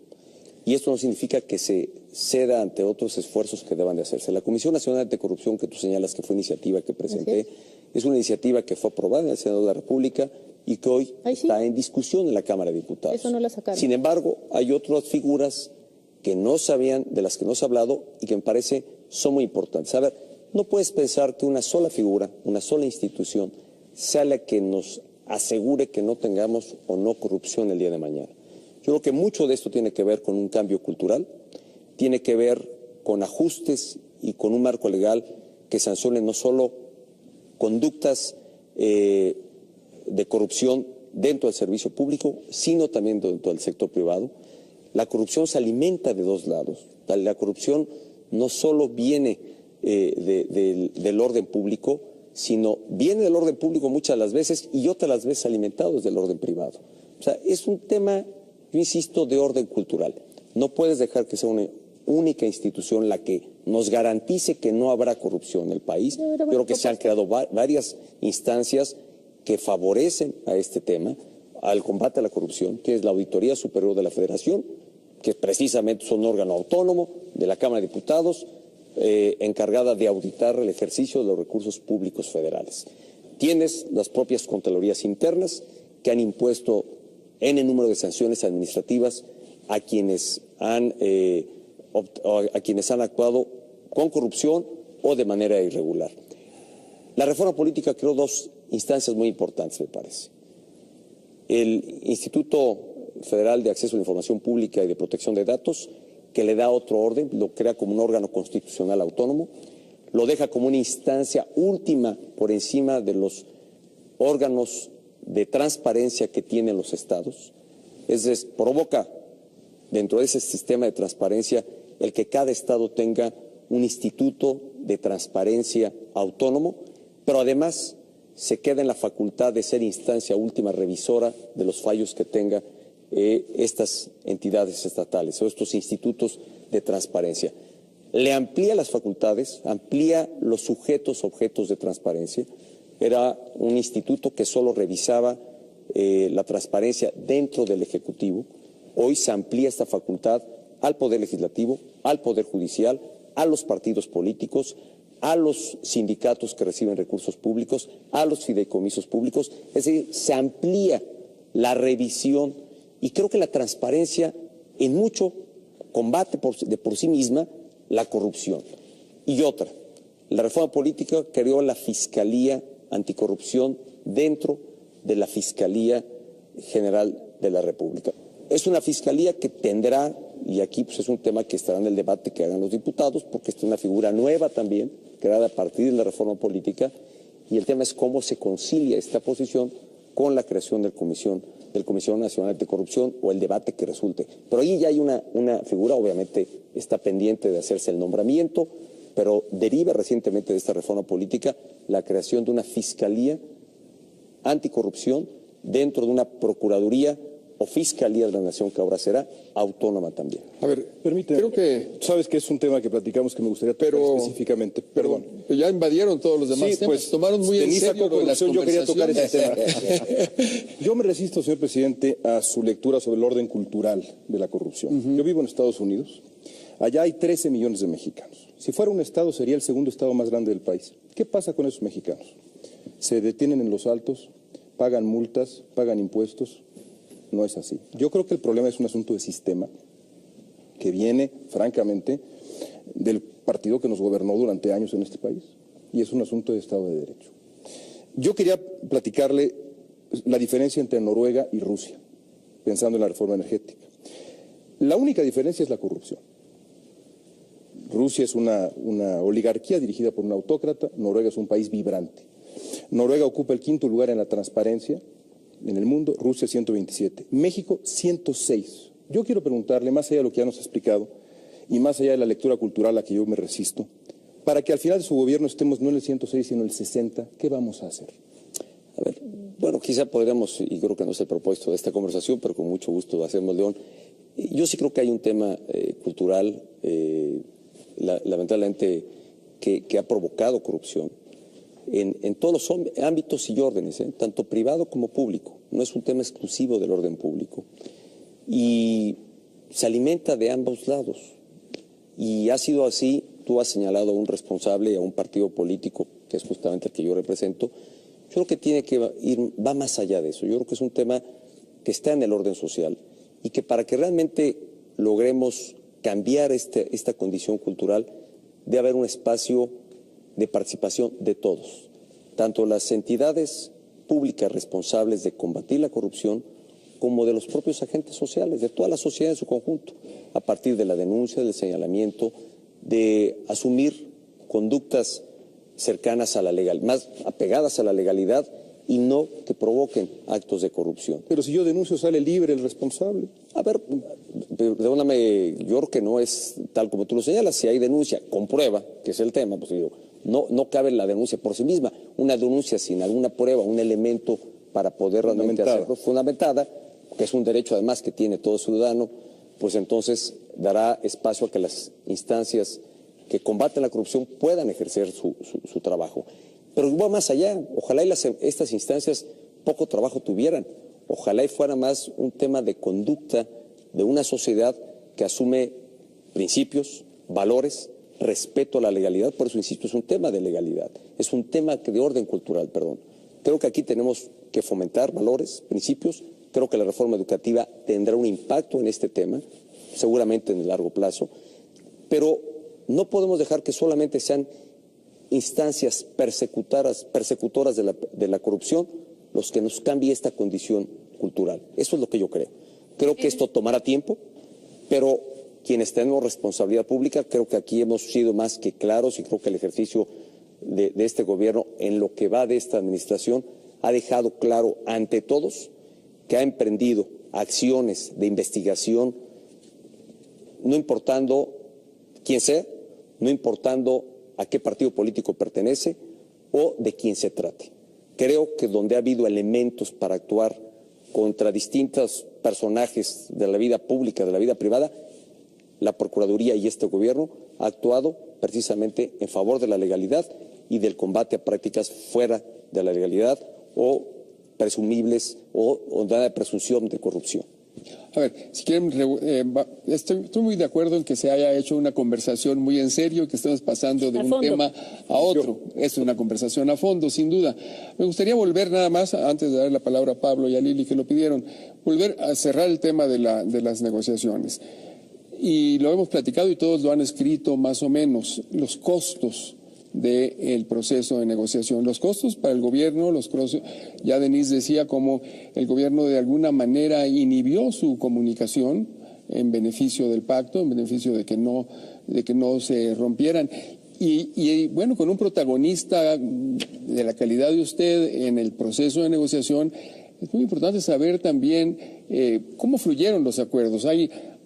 y esto no significa que se ceda ante otros esfuerzos que deban de hacerse. La Comisión Nacional Anticorrupción, que tú señalas que fue iniciativa que presenté, es una iniciativa que fue aprobada en el Senado de la República y que hoy está en discusión en la Cámara de Diputados. Eso no la sacaron. Sin embargo, hay otras figuras que no sabían, de las que no se ha hablado y que me parece son muy importantes. A ver, no puedes pensar que una sola figura, una sola institución, sea la que nos asegure que no tengamos o no corrupción el día de mañana. Yo creo que mucho de esto tiene que ver con un cambio cultural, tiene que ver con ajustes y con un marco legal que sancione no solo conductas de corrupción dentro del servicio público, sino también dentro del sector privado. La corrupción se alimenta de dos lados. La corrupción no solo viene del orden público, sino viene del orden público muchas de las veces y otras las veces alimentados del orden privado. O sea, es un tema, yo insisto, de orden cultural. No puedes dejar que sea una única institución la que nos garantice que no habrá corrupción en el país. Yo creo que se han creado varias instancias que favorecen a este tema, al combate a la corrupción, que es la Auditoría Superior de la Federación, que precisamente es un órgano autónomo de la Cámara de Diputados, encargada de auditar el ejercicio de los recursos públicos federales. Tienes las propias Contralorías internas que han impuesto N número de sanciones administrativas a quienes han actuado con corrupción o de manera irregular. La reforma política creó dos instancias muy importantes, me parece. El Instituto Federal de Acceso a la Información Pública y de Protección de Datos, que le da otro orden, lo crea como un órgano constitucional autónomo, lo deja como una instancia última por encima de los órganos de transparencia que tienen los estados. Es decir, provoca dentro de ese sistema de transparencia el que cada estado tenga un instituto de transparencia autónomo, pero además se queda en la facultad de ser instancia última revisora de los fallos que tenga estas entidades estatales o estos institutos de transparencia. Le amplía las facultades, amplía los sujetos, objetos de transparencia. Era un instituto que solo revisaba la transparencia dentro del Ejecutivo. Hoy se amplía esta facultad al Poder Legislativo, al Poder Judicial, a los partidos políticos, a los sindicatos que reciben recursos públicos, a los fideicomisos públicos. Es decir, se amplía la revisión y creo que la transparencia en mucho combate por sí misma la corrupción. Y otra, la reforma política creó la Fiscalía Anticorrupción dentro de la Fiscalía General de la República. Es una fiscalía que tendrá, y aquí pues es un tema que estará en el debate que hagan los diputados, porque esta es una figura nueva también, creada a partir de la reforma política, y el tema es cómo se concilia esta posición con la creación del Comisión Nacional Anticorrupción o el debate que resulte. Pero ahí ya hay una figura, obviamente está pendiente de hacerse el nombramiento, pero deriva recientemente de esta reforma política la creación de una Fiscalía Anticorrupción dentro de una Procuraduría o Fiscalía de la Nación, que ahora será autónoma también. A ver, Permíteme. creo que... Sabes que es un tema que platicamos que me gustaría tocar específicamente. Perdón. Pero ya invadieron todos los demás Sí, temas. pues tomaron muy en Denise serio sacó lo de las corrupción, yo quería tocar ese tema. conversaciones. Yo me resisto, señor presidente, a su lectura sobre el orden cultural de la corrupción. Yo vivo en Estados Unidos. Allá hay 13 millones de mexicanos. Si fuera un estado, sería el segundo estado más grande del país. ¿Qué pasa con esos mexicanos? Se detienen en los altos, pagan multas, pagan impuestos. No es así. Yo creo que el problema es un asunto de sistema que viene, francamente, del partido que nos gobernó durante años en este país. Y es un asunto de Estado de Derecho. Yo quería platicarle la diferencia entre Noruega y Rusia, pensando en la reforma energética. La única diferencia es la corrupción. Rusia es una oligarquía dirigida por un autócrata, Noruega es un país vibrante. Noruega ocupa el 5º lugar en la transparencia en el mundo, Rusia 127, México 106. Yo quiero preguntarle, más allá de lo que ya nos ha explicado, y más allá de la lectura cultural a la que yo me resisto, para que al final de su gobierno estemos no en el 106, sino en el 60, ¿qué vamos a hacer? A ver, bueno, quizá podríamos, y creo que no es el propósito de esta conversación, pero con mucho gusto lo hacemos, León. Yo sí creo que hay un tema cultural, lamentablemente, que ha provocado corrupción en todos los ámbitos y órdenes, tanto privado como público. No es un tema exclusivo del orden público. Y se alimenta de ambos lados. Y ha sido así, tú has señalado a un responsable, a un partido político, que es justamente el que yo represento. Yo creo que tiene que va más allá de eso. Yo creo que es un tema que está en el orden social y que para que realmente logremos cambiar esta condición cultural, debe haber un espacio de participación de todos, tanto las entidades públicas responsables de combatir la corrupción como de los propios agentes sociales, de toda la sociedad en su conjunto, a partir de la denuncia, del señalamiento, de asumir conductas cercanas a la legalidad, más apegadas a la legalidad y no que provoquen actos de corrupción. Pero si yo denuncio, sale libre el responsable. A ver, perdóname, yo creo que no es tal como tú lo señalas. Si hay denuncia con prueba, que es el tema, pues digo, no cabe la denuncia por sí misma. Una denuncia sin alguna prueba, un elemento para poder realmente hacerlo fundamentada, que es un derecho además que tiene todo ciudadano, pues entonces dará espacio a que las instancias que combaten la corrupción puedan ejercer su trabajo. Pero va más allá. Ojalá estas instancias poco trabajo tuvieran. Ojalá y fuera más un tema de conducta de una sociedad que asume principios, valores, respeto a la legalidad. Por eso, insisto, es un tema de legalidad. Es un tema de orden cultural, perdón. Creo que aquí tenemos que fomentar valores, principios. Creo que la reforma educativa tendrá un impacto en este tema, seguramente en el largo plazo. Pero no podemos dejar que solamente sean instancias persecutoras de la corrupción los que nos cambie esta condición cultural. Eso es lo que yo creo. Creo que esto tomará tiempo, pero quienes tenemos responsabilidad pública, creo que aquí hemos sido más que claros y creo que el ejercicio de este gobierno en lo que va de esta administración ha dejado claro ante todos que ha emprendido acciones de investigación, no importando quién sea, no importando a qué partido político pertenece o de quién se trate. Creo que donde ha habido elementos para actuar contra distintos personajes de la vida pública, de la vida privada, la Procuraduría y este gobierno ha actuado precisamente en favor de la legalidad y del combate a prácticas fuera de la legalidad o presumibles o de presunción de corrupción. A ver, si quieren, estoy muy de acuerdo en que se haya hecho una conversación muy en serio, que estamos pasando de un tema a otro. Es una conversación a fondo, sin duda. Me gustaría volver nada más, antes de dar la palabra a Pablo y a Lili que lo pidieron, volver a cerrar el tema de las negociaciones. Y lo hemos platicado y todos lo han escrito más o menos, los costos del proceso de negociación. Los costos para el gobierno, ya Denise decía cómo el gobierno de alguna manera inhibió su comunicación en beneficio del pacto, en beneficio de que no se rompieran. Y bueno, con un protagonista de la calidad de usted en el proceso de negociación, es muy importante saber también cómo fluyeron los acuerdos.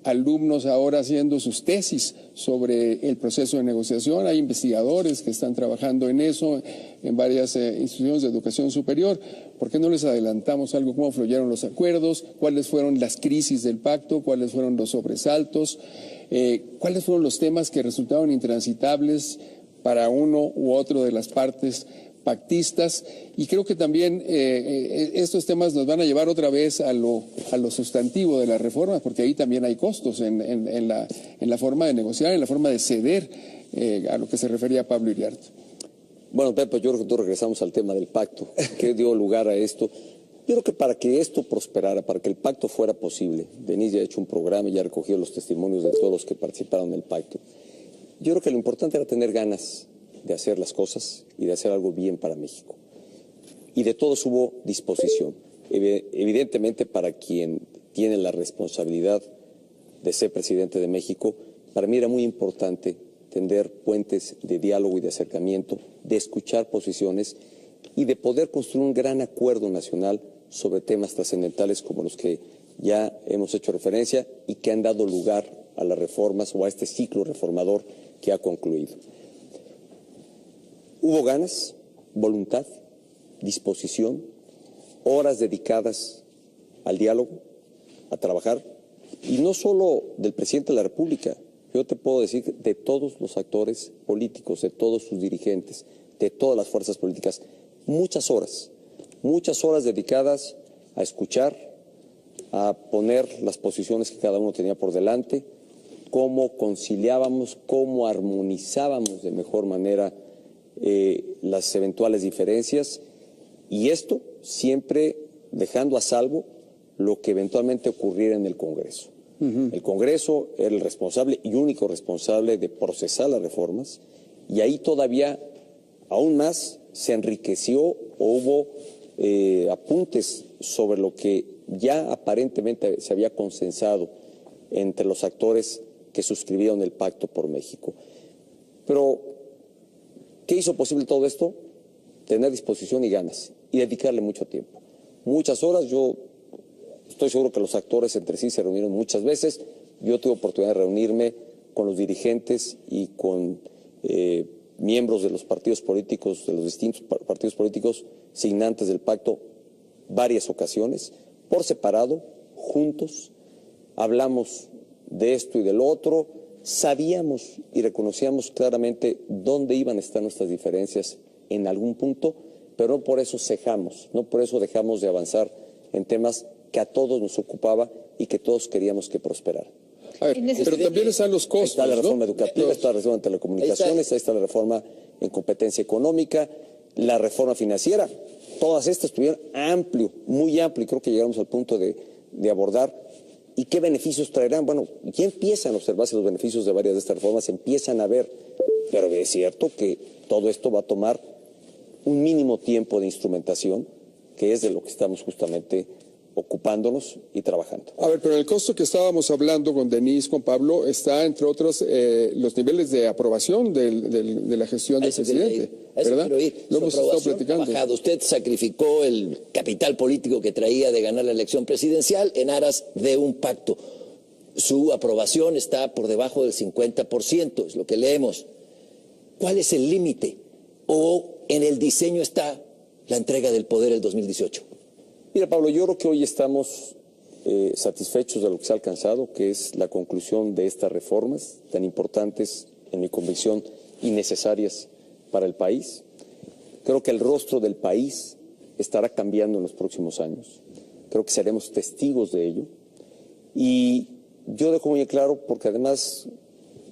alumnos ahora haciendo sus tesis sobre el proceso de negociación, hay investigadores que están trabajando en eso en varias instituciones de educación superior. ¿Por qué no les adelantamos algo? ¿Cómo fluyeron los acuerdos? ¿Cuáles fueron las crisis del pacto? ¿Cuáles fueron los sobresaltos? ¿Cuáles fueron los temas que resultaron intransitables para uno u otro de las partes pactistas? Y creo que también estos temas nos van a llevar otra vez a lo sustantivo de las reformas, porque ahí también hay costos en la forma de negociar, en la forma de ceder, a lo que se refería Pablo Iriarte. Bueno, Pepe, yo creo que tú regresamos al tema del pacto. ¿Qué dio lugar a esto? Yo creo que para que esto prosperara, para que el pacto fuera posible, Denise ya ha hecho un programa y ya ha recogido los testimonios de todos los que participaron en el pacto. Yo creo que lo importante era tener ganas de hacer las cosas y de hacer algo bien para México. Y de todos hubo disposición. Evidentemente, para quien tiene la responsabilidad de ser presidente de México, para mí era muy importante tender puentes de diálogo y de acercamiento, de escuchar posiciones y de poder construir un gran acuerdo nacional sobre temas trascendentales como los que ya hemos hecho referencia y que han dado lugar a las reformas o a este ciclo reformador que ha concluido. Hubo ganas, voluntad, disposición, horas dedicadas al diálogo, a trabajar, y no solo del presidente de la República. Yo te puedo decir que de todos los actores políticos, de todos sus dirigentes, de todas las fuerzas políticas, muchas horas dedicadas a escuchar, a poner las posiciones que cada uno tenía por delante, cómo conciliábamos, cómo armonizábamos de mejor manera las eventuales diferencias, y esto siempre dejando a salvo lo que eventualmente ocurriera en el Congreso. El Congreso era el responsable y único responsable de procesar las reformas, y ahí todavía aún más se enriqueció o hubo apuntes sobre lo que ya aparentemente se había consensado entre los actores que suscribieron el Pacto por México. Pero, ¿qué hizo posible todo esto? Tener disposición y ganas y dedicarle mucho tiempo. Muchas horas. Yo estoy seguro que los actores entre sí se reunieron muchas veces. Yo tuve oportunidad de reunirme con los dirigentes y con miembros de los partidos políticos, de los distintos partidos políticos signantes del pacto, varias ocasiones, por separado, juntos. Hablamos de esto y del otro, sabíamos y reconocíamos claramente dónde iban a estar nuestras diferencias en algún punto, pero no por eso cejamos, no por eso dejamos de avanzar en temas que a todos nos ocupaba y que todos queríamos que prosperara. A ver, pero también están los costos, está la reforma ¿no? educativa, está la reforma en telecomunicaciones, ahí está la reforma en competencia económica, la reforma financiera. Todas estas tuvieron amplio, muy amplio, y creo que llegamos al punto de abordar. ¿Y qué beneficios traerán? Bueno, ya empiezan a observarse los beneficios de varias de estas reformas, empiezan a ver, pero es cierto que todo esto va a tomar un mínimo tiempo de instrumentación, que es de lo que estamos justamente ocupándonos y trabajando. A ver, pero el costo que estábamos hablando con Denise, con Pablo, está entre otros los niveles de aprobación de la gestión del presidente, ¿verdad? Lo hemos estado platicando. Usted sacrificó el capital político que traía de ganar la elección presidencial en aras de un pacto. Su aprobación está por debajo del 50%, es lo que leemos. ¿Cuál es el límite? ¿O en el diseño está la entrega del poder el 2018? Mira, Pablo, yo creo que hoy estamos satisfechos de lo que se ha alcanzado, que es la conclusión de estas reformas tan importantes, en mi convicción, y necesarias para el país. Creo que el rostro del país estará cambiando en los próximos años. Creo que seremos testigos de ello. Y yo dejo muy claro, porque además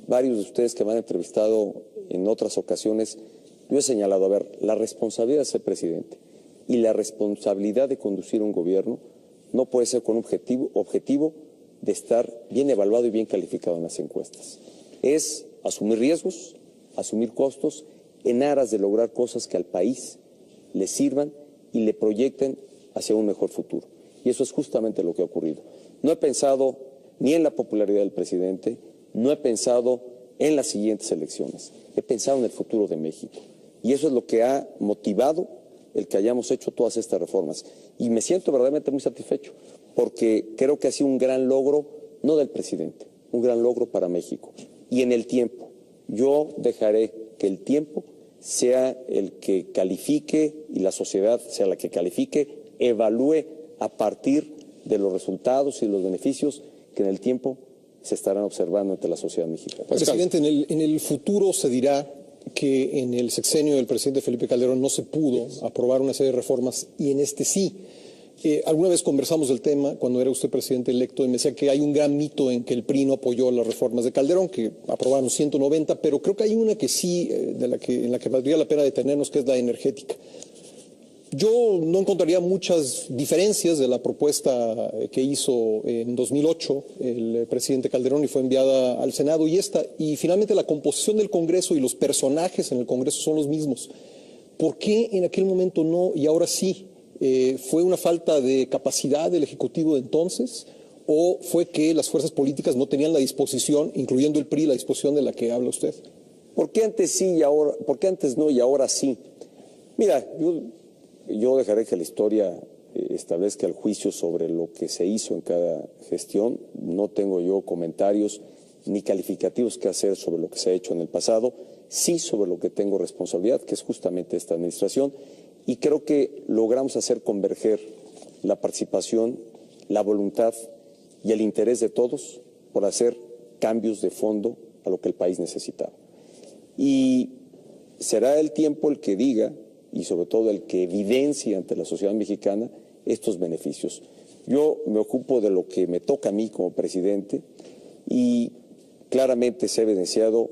varios de ustedes que me han entrevistado en otras ocasiones, yo he señalado, a ver, la responsabilidad de ser presidente y la responsabilidad de conducir un gobierno no puede ser con un objetivo de estar bien evaluado y bien calificado en las encuestas. Es asumir riesgos, asumir costos en aras de lograr cosas que al país le sirvan y le proyecten hacia un mejor futuro. Y eso es justamente lo que ha ocurrido. No he pensado ni en la popularidad del presidente, no he pensado en las siguientes elecciones, he pensado en el futuro de México. Y eso es lo que ha motivado el que hayamos hecho todas estas reformas. Y me siento verdaderamente muy satisfecho, porque creo que ha sido un gran logro no del presidente, un gran logro para México. Y en el tiempo, yo dejaré que el tiempo sea el que califique y la sociedad sea la que califique, evalúe a partir de los resultados y los beneficios que en el tiempo se estarán observando ante la sociedad mexicana. Presidente, en el futuro se dirá que en el sexenio del presidente Felipe Calderón no se pudo aprobar una serie de reformas y en este sí. Alguna vez conversamos del tema cuando era usted presidente electo y me decía que hay un gran mito en que el PRI no apoyó las reformas de Calderón, que aprobaron 190, pero creo que hay una que sí, en la que valdría la pena detenernos, que es la energética. Yo no encontraría muchas diferencias de la propuesta que hizo en 2008 el presidente Calderón y fue enviada al Senado y finalmente la composición del Congreso y los personajes en el Congreso son los mismos. ¿Por qué en aquel momento no y ahora sí? ¿Fue una falta de capacidad del Ejecutivo de entonces o fue que las fuerzas políticas no tenían la disposición, incluyendo el PRI, la disposición de la que habla usted? ¿Por qué antes sí y ahora, por qué antes no y ahora sí? Mira, yo dejaré que la historia establezca el juicio sobre lo que se hizo en cada gestión. No tengo yo comentarios ni calificativos que hacer sobre lo que se ha hecho en el pasado, sí sobre lo que tengo responsabilidad, que es justamente esta administración, y creo que logramos hacer converger la participación, la voluntad y el interés de todos por hacer cambios de fondo a lo que el país necesitaba. Y será el tiempo el que diga, y sobre todo el que evidencie ante la sociedad mexicana estos beneficios. Yo me ocupo de lo que me toca a mí como presidente y claramente se ha evidenciado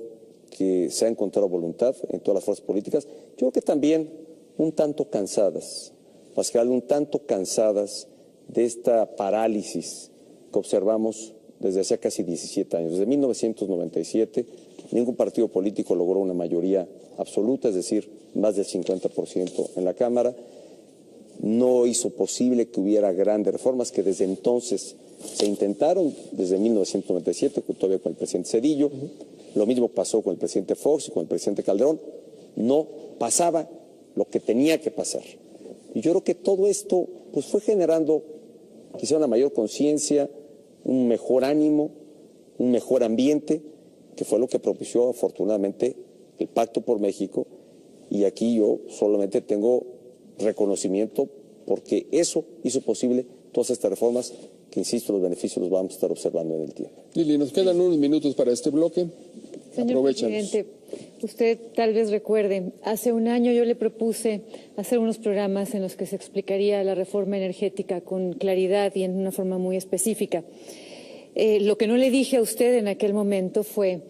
que se ha encontrado voluntad en todas las fuerzas políticas. Yo creo que también un tanto cansadas, Pascal, un tanto cansadas de esta parálisis que observamos desde hace casi 17 años. Desde 1997 ningún partido político logró una mayoría absoluta, es decir, más del 50% en la Cámara. No hizo posible que hubiera grandes reformas que desde entonces se intentaron, desde 1997, todavía con el presidente Zedillo. Lo mismo pasó con el presidente Fox y con el presidente Calderón. No pasaba lo que tenía que pasar. Y yo creo que todo esto pues fue generando quizá una mayor conciencia, un mejor ánimo, un mejor ambiente, que fue lo que propició afortunadamente el Pacto por México, y aquí yo solamente tengo reconocimiento porque eso hizo posible todas estas reformas que, insisto, los beneficios los vamos a estar observando en el tiempo. Lili, nos quedan unos minutos para este bloque. Señor presidente, usted tal vez recuerde, hace un año yo le propuse hacer unos programas en los que se explicaría la reforma energética con claridad y en una forma muy específica. Lo que no le dije a usted en aquel momento fue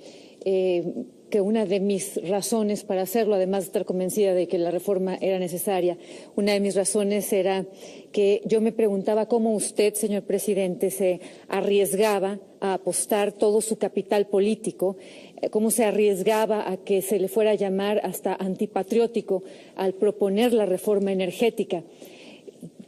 que una de mis razones para hacerlo, además de estar convencida de que la reforma era necesaria, una de mis razones era que yo me preguntaba cómo usted, señor presidente, se arriesgaba a apostar todo su capital político, cómo se arriesgaba a que se le fuera a llamar hasta antipatriótico al proponer la reforma energética.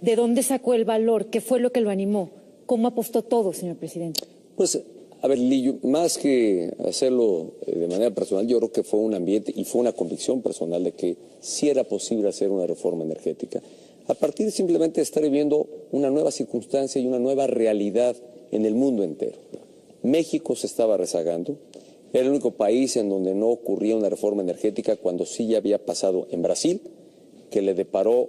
¿De dónde sacó el valor? ¿Qué fue lo que lo animó? ¿Cómo apostó todo, señor presidente? Pues, a ver, Lili, más que hacerlo de manera personal, yo creo que fue un ambiente y fue una convicción personal de que sí era posible hacer una reforma energética. A partir simplemente de estar viviendo una nueva circunstancia y una nueva realidad en el mundo entero. México se estaba rezagando, era el único país en donde no ocurría una reforma energética cuando sí ya había pasado en Brasil, que le deparó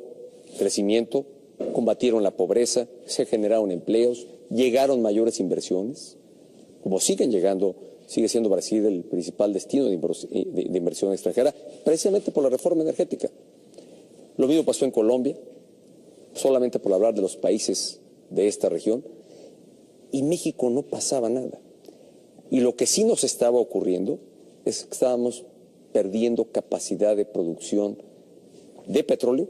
crecimiento, combatieron la pobreza, se generaron empleos, llegaron mayores inversiones, como siguen llegando, sigue siendo Brasil el principal destino de inversión extranjera, precisamente por la reforma energética. Lo mismo pasó en Colombia, solamente por hablar de los países de esta región, y México no pasaba nada. Y lo que sí nos estaba ocurriendo es que estábamos perdiendo capacidad de producción de petróleo,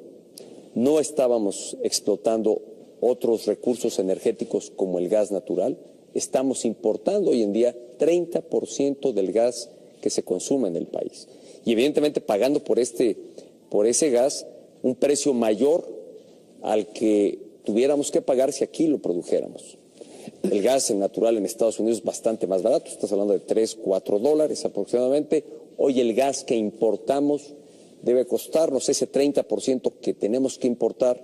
no estábamos explotando otros recursos energéticos como el gas natural, estamos importando hoy en día 30% del gas que se consume en el país. Y evidentemente pagando por ese gas un precio mayor al que tuviéramos que pagar si aquí lo produjéramos. El gas natural en Estados Unidos es bastante más barato, estás hablando de $3, $4 aproximadamente. Hoy el gas que importamos debe costarnos, ese 30% que tenemos que importar,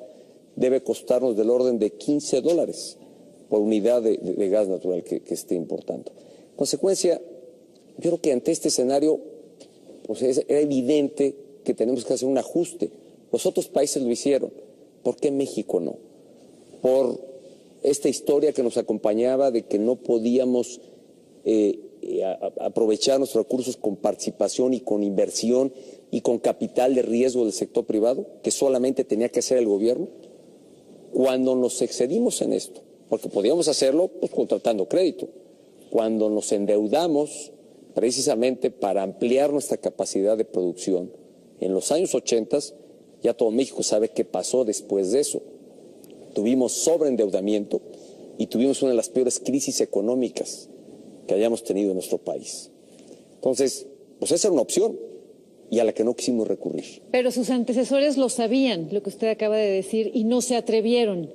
debe costarnos del orden de $15. por unidad de gas natural que esté importando. En consecuencia, yo creo que ante este escenario pues era evidente que tenemos que hacer un ajuste. Los otros países lo hicieron. ¿Por qué México no? Por esta historia que nos acompañaba de que no podíamos aprovechar nuestros recursos con participación y con inversión y con capital de riesgo del sector privado, que solamente tenía que hacer el gobierno. Cuando nos excedimos en esto, porque podíamos hacerlo pues contratando crédito, cuando nos endeudamos precisamente para ampliar nuestra capacidad de producción en los años 80, ya todo México sabe qué pasó después de eso. Tuvimos sobreendeudamiento y tuvimos una de las peores crisis económicas que hayamos tenido en nuestro país. Entonces, pues esa era una opción y a la que no quisimos recurrir. Pero sus antecesores lo sabían, lo que usted acaba de decir, y no se atrevieron.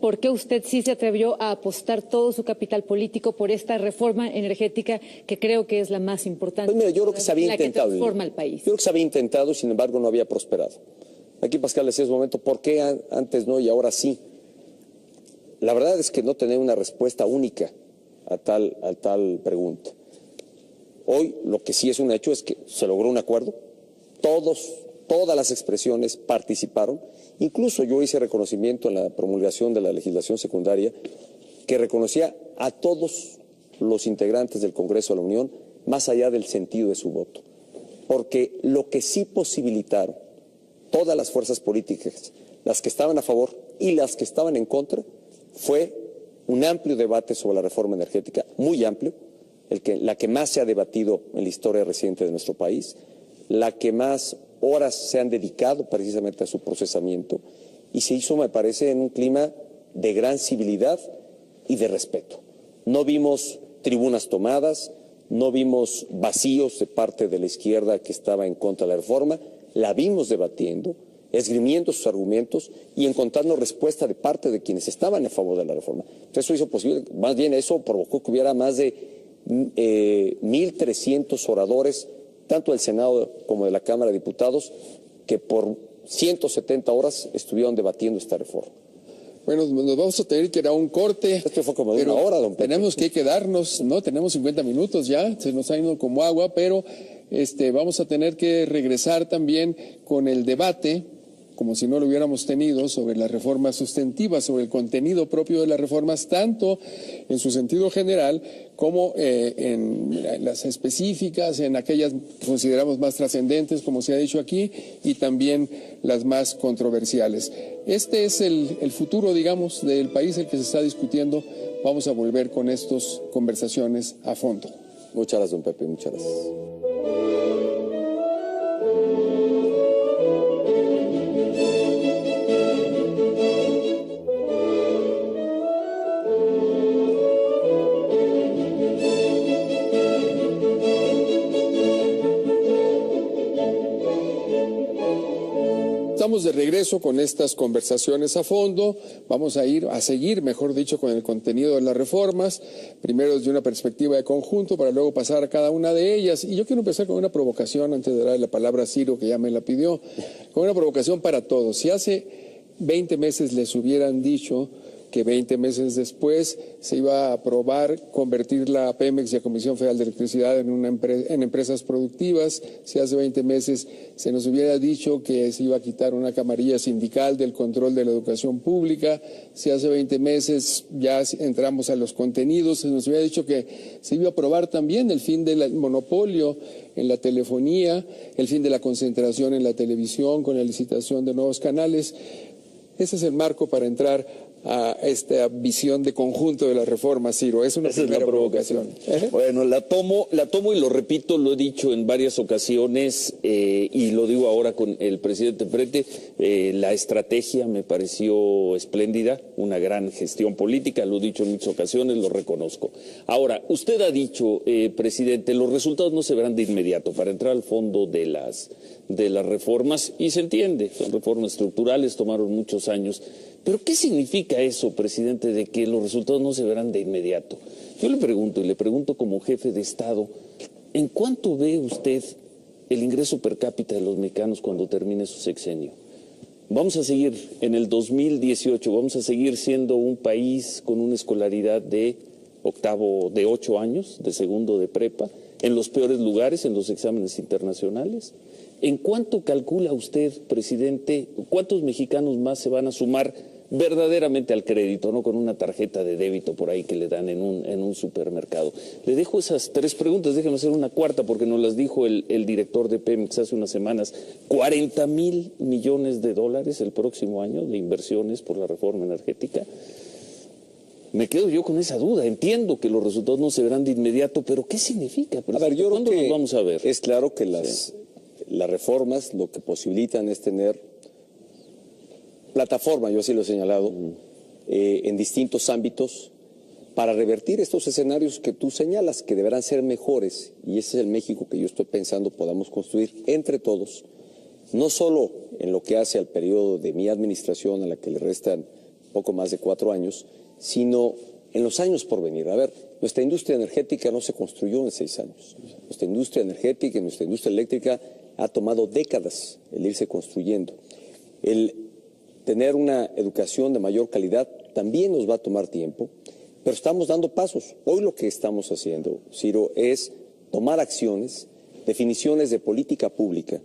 ¿Por qué usted sí se atrevió a apostar todo su capital político por esta reforma energética que creo que es la más importante? Pues mira, yo creo que se había intentado. Que transforma el país. Yo creo que se había intentado y sin embargo no había prosperado. Aquí Pascal decía en ese momento, ¿por qué antes no y ahora sí? La verdad es que no tenía una respuesta única a tal pregunta. Hoy lo que sí es un hecho es que se logró un acuerdo, todas las expresiones participaron, incluso yo hice reconocimiento en la promulgación de la legislación secundaria que reconocía a todos los integrantes del Congreso de la Unión más allá del sentido de su voto, porque lo que sí posibilitaron todas las fuerzas políticas, las que estaban a favor y las que estaban en contra, fue un amplio debate sobre la reforma energética, muy amplio, la que más se ha debatido en la historia reciente de nuestro país, la que más horas se han dedicado precisamente a su procesamiento, y se hizo, me parece, en un clima de gran civilidad y de respeto. No vimos tribunas tomadas, no vimos vacíos de parte de la izquierda que estaba en contra de la reforma, la vimos debatiendo, esgrimiendo sus argumentos y encontrando respuesta de parte de quienes estaban a favor de la reforma. Entonces eso hizo posible, más bien eso provocó que hubiera más de 1.300 oradores, tanto del Senado como de la Cámara de Diputados, que por 170 horas estuvieron debatiendo esta reforma. Bueno, nos vamos a tener que ir a un corte. Esto fue como de una hora, don Pepe. Tenemos que quedarnos, ¿no? Tenemos 50 minutos ya, se nos ha ido como agua, pero vamos a tener que regresar también con el debate, como si no lo hubiéramos tenido, sobre las reformas sustantivas, sobre el contenido propio de las reformas, tanto en su sentido general como en las específicas, en aquellas que consideramos más trascendentes, como se ha dicho aquí, y también las más controversiales. Este es el futuro, digamos, del país, el que se está discutiendo. Vamos a volver con estas conversaciones a fondo. Muchas gracias, don Pepe, muchas gracias. Estamos de regreso con estas conversaciones a fondo. Vamos a seguir, mejor dicho, con el contenido de las reformas, primero desde una perspectiva de conjunto, para luego pasar a cada una de ellas. Y yo quiero empezar con una provocación, antes de darle la palabra a Ciro, que ya me la pidió, con una provocación para todos. Si hace 20 meses les hubieran dicho que 20 meses después se iba a aprobar convertir la Pemex y la Comisión Federal de Electricidad en empresas productivas, si hace 20 meses se nos hubiera dicho que se iba a quitar una camarilla sindical del control de la educación pública, si hace 20 meses ya entramos a los contenidos, se nos hubiera dicho que se iba a aprobar también el fin del monopolio en la telefonía, el fin de la concentración en la televisión con la licitación de nuevos canales. Ese es el marco para entrar a esta visión de conjunto de la reforma, Ciro. Es una primera provocación. Bueno, la tomo y lo repito, lo he dicho en varias ocasiones y lo digo ahora con el presidente Prete, la estrategia me pareció espléndida, una gran gestión política, lo he dicho en muchas ocasiones, lo reconozco. Ahora, usted ha dicho, presidente, los resultados no se verán de inmediato. Para entrar al fondo de las reformas, y se entiende, son reformas estructurales, tomaron muchos años. Pero ¿qué significa eso, presidente, de que los resultados no se verán de inmediato? Yo le pregunto como jefe de Estado, ¿en cuánto ve usted el ingreso per cápita de los mexicanos cuando termine su sexenio? vamos a seguir en el 2018, vamos a seguir siendo un país con una escolaridad de octavo, de 8 años, de segundo de prepa, en los peores lugares en los exámenes internacionales. ¿En cuánto calcula usted, presidente, cuántos mexicanos más se van a sumar verdaderamente al crédito, no con una tarjeta de débito por ahí que le dan en un supermercado? Le dejo esas 3 preguntas, déjeme hacer una cuarta porque nos las dijo el director de Pemex hace unas semanas. 40,000 millones de dólares el próximo año de inversiones por la reforma energética. Me quedo yo con esa duda. Entiendo que los resultados no se verán de inmediato, pero ¿qué significa? A ver, yo ¿Cuándo creo que los vamos a ver? Es claro que las reformas lo que posibilitan es tener plataforma, yo así lo he señalado, en distintos ámbitos para revertir estos escenarios que tú señalas, que deberán ser mejores, y ese es el México que yo estoy pensando podamos construir entre todos, no solo en lo que hace al periodo de mi administración, a la que le restan poco más de 4 años, sino en los años por venir. A ver, nuestra industria energética no se construyó en 6 años. Nuestra industria energética y nuestra industria eléctrica ha tomado décadas el irse construyendo. El tener una educación de mayor calidad también nos va a tomar tiempo, pero estamos dando pasos. Hoy lo que estamos haciendo, Ciro, es tomar acciones, definiciones de política pública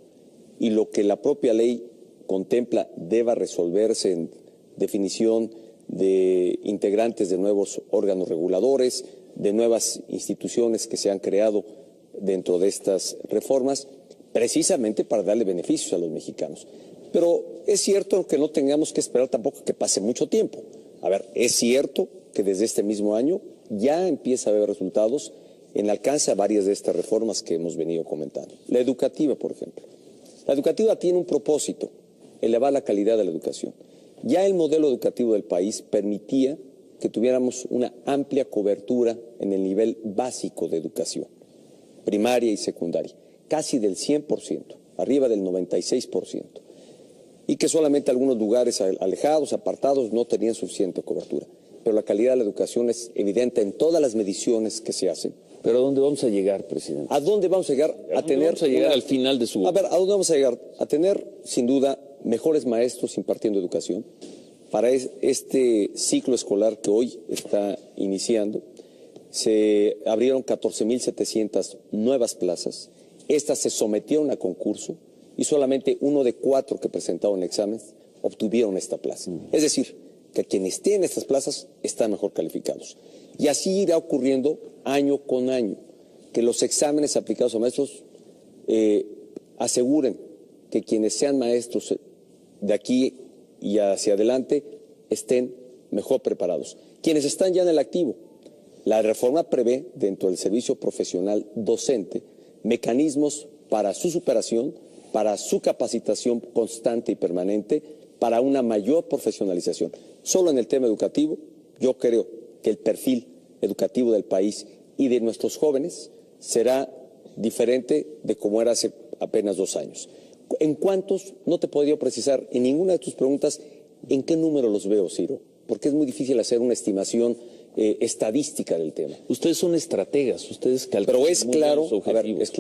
y lo que la propia ley contempla deba resolverse en definición de integrantes de nuevos órganos reguladores, de nuevas instituciones que se han creado dentro de estas reformas, precisamente para darle beneficios a los mexicanos. Pero es cierto que no tengamos que esperar tampoco que pase mucho tiempo. A ver, es cierto que desde este mismo año ya empieza a haber resultados en alcance a varias de estas reformas que hemos venido comentando. La educativa, por ejemplo. La educativa tiene un propósito, elevar la calidad de la educación. Ya el modelo educativo del país permitía que tuviéramos una amplia cobertura en el nivel básico de educación, primaria y secundaria, casi del 100%, arriba del 96%, y que solamente algunos lugares alejados, apartados, no tenían suficiente cobertura. Pero la calidad de la educación es evidente en todas las mediciones que se hacen. ¿Pero a dónde vamos a llegar, presidente? ¿A dónde vamos a llegar? Vamos a llegar al final de su... A ver, ¿a dónde vamos a llegar? A tener, sin duda, mejores maestros impartiendo educación. Para este ciclo escolar que hoy está iniciando, se abrieron 14,700 nuevas plazas. Estas se sometieron a concurso y solamente 1 de 4 que presentaron exámenes obtuvieron esta plaza. Es decir, que quienes tienen estas plazas están mejor calificados. Y así irá ocurriendo año con año, que los exámenes aplicados a maestros aseguren que quienes sean maestros de aquí y hacia adelante estén mejor preparados. Quienes están ya en el activo, la reforma prevé dentro del servicio profesional docente mecanismos para su superación, para su capacitación constante y permanente, para una mayor profesionalización. Solo en el tema educativo, yo creo que el perfil educativo del país y de nuestros jóvenes será diferente de como era hace apenas 2 años. ¿En cuántos? No te podría precisar en ninguna de tus preguntas en qué número los veo, Ciro, porque es muy difícil hacer una estimación estadística del tema. Ustedes son estrategas, ustedes calculan. Pero es claro, a ver, es